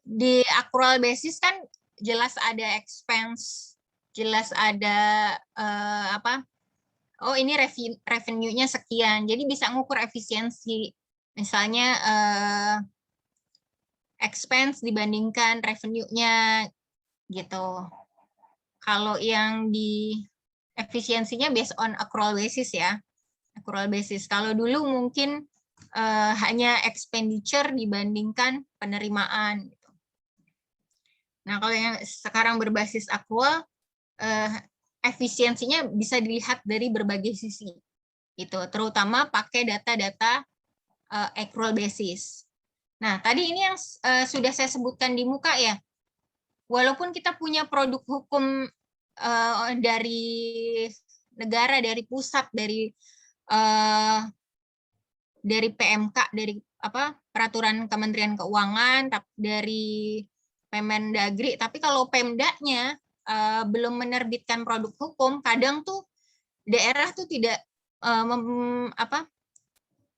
di accrual basis kan jelas ada expense, jelas ada apa? Oh, ini revenue-nya sekian. Jadi bisa ngukur efisiensi. Misalnya expense dibandingkan revenue-nya gitu. Kalau yang di efisiensinya based on accrual basis ya. Accrual basis. Kalau dulu mungkin hanya expenditure dibandingkan penerimaan. Gitu. Nah, kalau yang sekarang berbasis accrual, efisiensinya bisa dilihat dari berbagai sisi. Gitu. Terutama pakai data-data accrual basis. Nah, tadi ini yang sudah saya sebutkan di muka ya. Walaupun kita punya produk hukum dari negara, dari pusat, dari PMK, dari apa peraturan Kementerian Keuangan, dari Pemendagri, tapi kalau Pemdanya belum menerbitkan produk hukum, kadang tuh daerah tuh tidak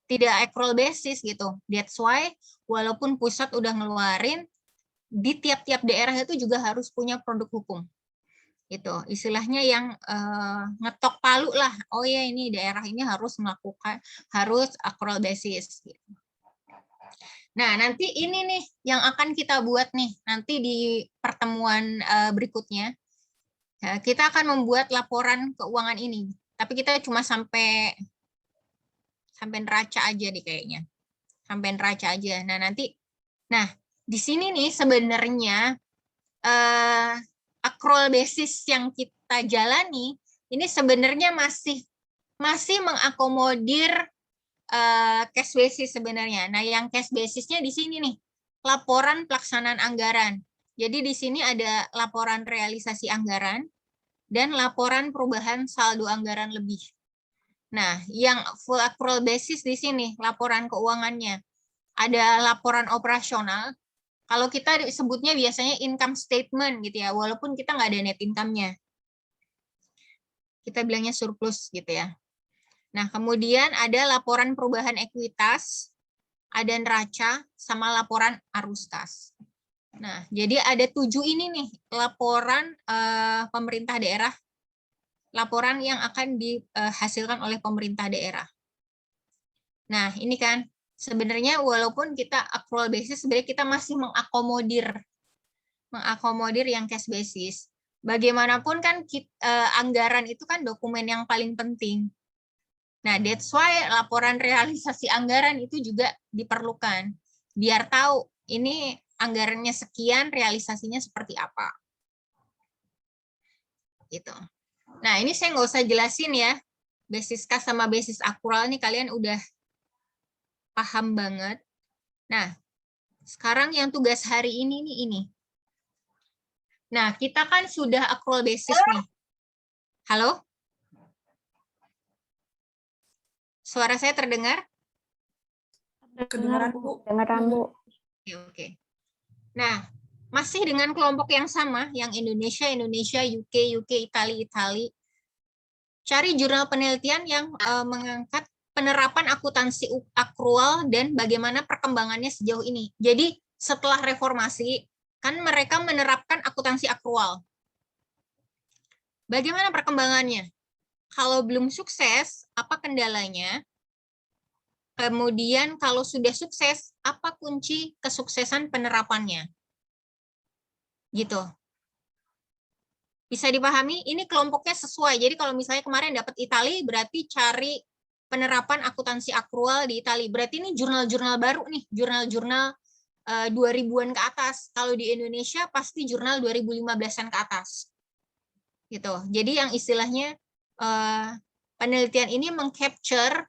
tidak accrual basis gitu. That's why walaupun pusat udah ngeluarin, di tiap-tiap daerah itu juga harus punya produk hukum. Itu istilahnya yang ngetok palu lah. Oh ya, ini daerah ini harus melakukan, harus accrual basis. Gitu. Nah, nanti ini nih yang akan kita buat nih nanti di pertemuan berikutnya. Kita akan membuat laporan keuangan ini, tapi kita cuma sampai neraca aja deh kayaknya. Sampai neraca aja. Nah, nanti di sini nih sebenarnya accrual basis yang kita jalani ini sebenarnya masih mengakomodir cash basis sebenarnya. Nah, yang cash basisnya di sini nih, laporan pelaksanaan anggaran. Jadi di sini ada laporan realisasi anggaran dan laporan perubahan saldo anggaran lebih. Nah, yang full accrual basis di sini laporan keuangannya. Ada laporan operasional. Kalau kita sebutnya biasanya income statement gitu ya, walaupun kita nggak ada net income-nya. Kita bilangnya surplus gitu ya. Nah, kemudian ada laporan perubahan ekuitas, ada neraca, sama laporan arus kas. Nah, jadi ada 7 ini nih, laporan pemerintah daerah, laporan yang akan dihasilkan oleh pemerintah daerah. Nah, ini kan, sebenarnya walaupun kita accrual basis, sebenarnya kita masih mengakomodir mengakomodir yang cash basis. Bagaimanapun kan anggaran itu kan dokumen yang paling penting. Nah, that's why laporan realisasi anggaran itu juga diperlukan. Biar tahu ini anggarannya sekian, realisasinya seperti apa. Gitu. Nah, ini saya nggak usah jelasin ya. Basis kas sama basis akrual nih kalian udah paham banget. Nah, sekarang yang tugas hari ini nih ini. Nah, kita kan sudah accrual basis nih. Halo? Suara saya terdengar? Kedengaran, Bu. Kedengaran, Bu. Oke. Nah, masih dengan kelompok yang sama, yang Indonesia, UK, Itali. Cari jurnal penelitian yang mengangkat penerapan akuntansi akrual dan bagaimana perkembangannya sejauh ini. Jadi, setelah reformasi, kan mereka menerapkan akuntansi akrual. Bagaimana perkembangannya? Kalau belum sukses, apa kendalanya? Kemudian kalau sudah sukses, apa kunci kesuksesan penerapannya? Gitu. Bisa dipahami? Ini kelompoknya sesuai. Jadi kalau misalnya kemarin dapat Itali, berarti cari penerapan akuntansi akrual di Itali. Berarti ini jurnal-jurnal baru nih, jurnal-jurnal 2000-an ke atas. Kalau di Indonesia pasti jurnal 2015-an ke atas. Gitu. Jadi yang istilahnya penelitian ini mengcapture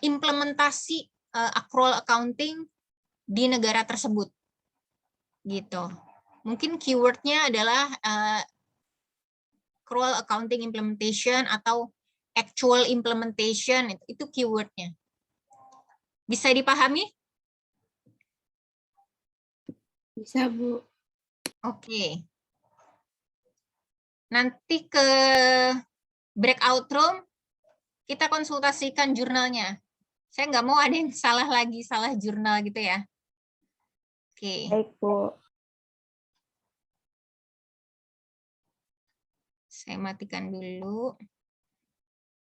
implementasi accrual accounting di negara tersebut. Gitu. Mungkin keywordnya adalah accrual accounting implementation atau actual implementation, itu keywordnya. Bisa dipahami? Bisa, Bu. Oke. Nanti ke breakout room, kita konsultasikan jurnalnya. Saya nggak mau ada yang salah lagi, salah jurnal gitu ya. Oke. Baik, Bu. Saya matikan dulu.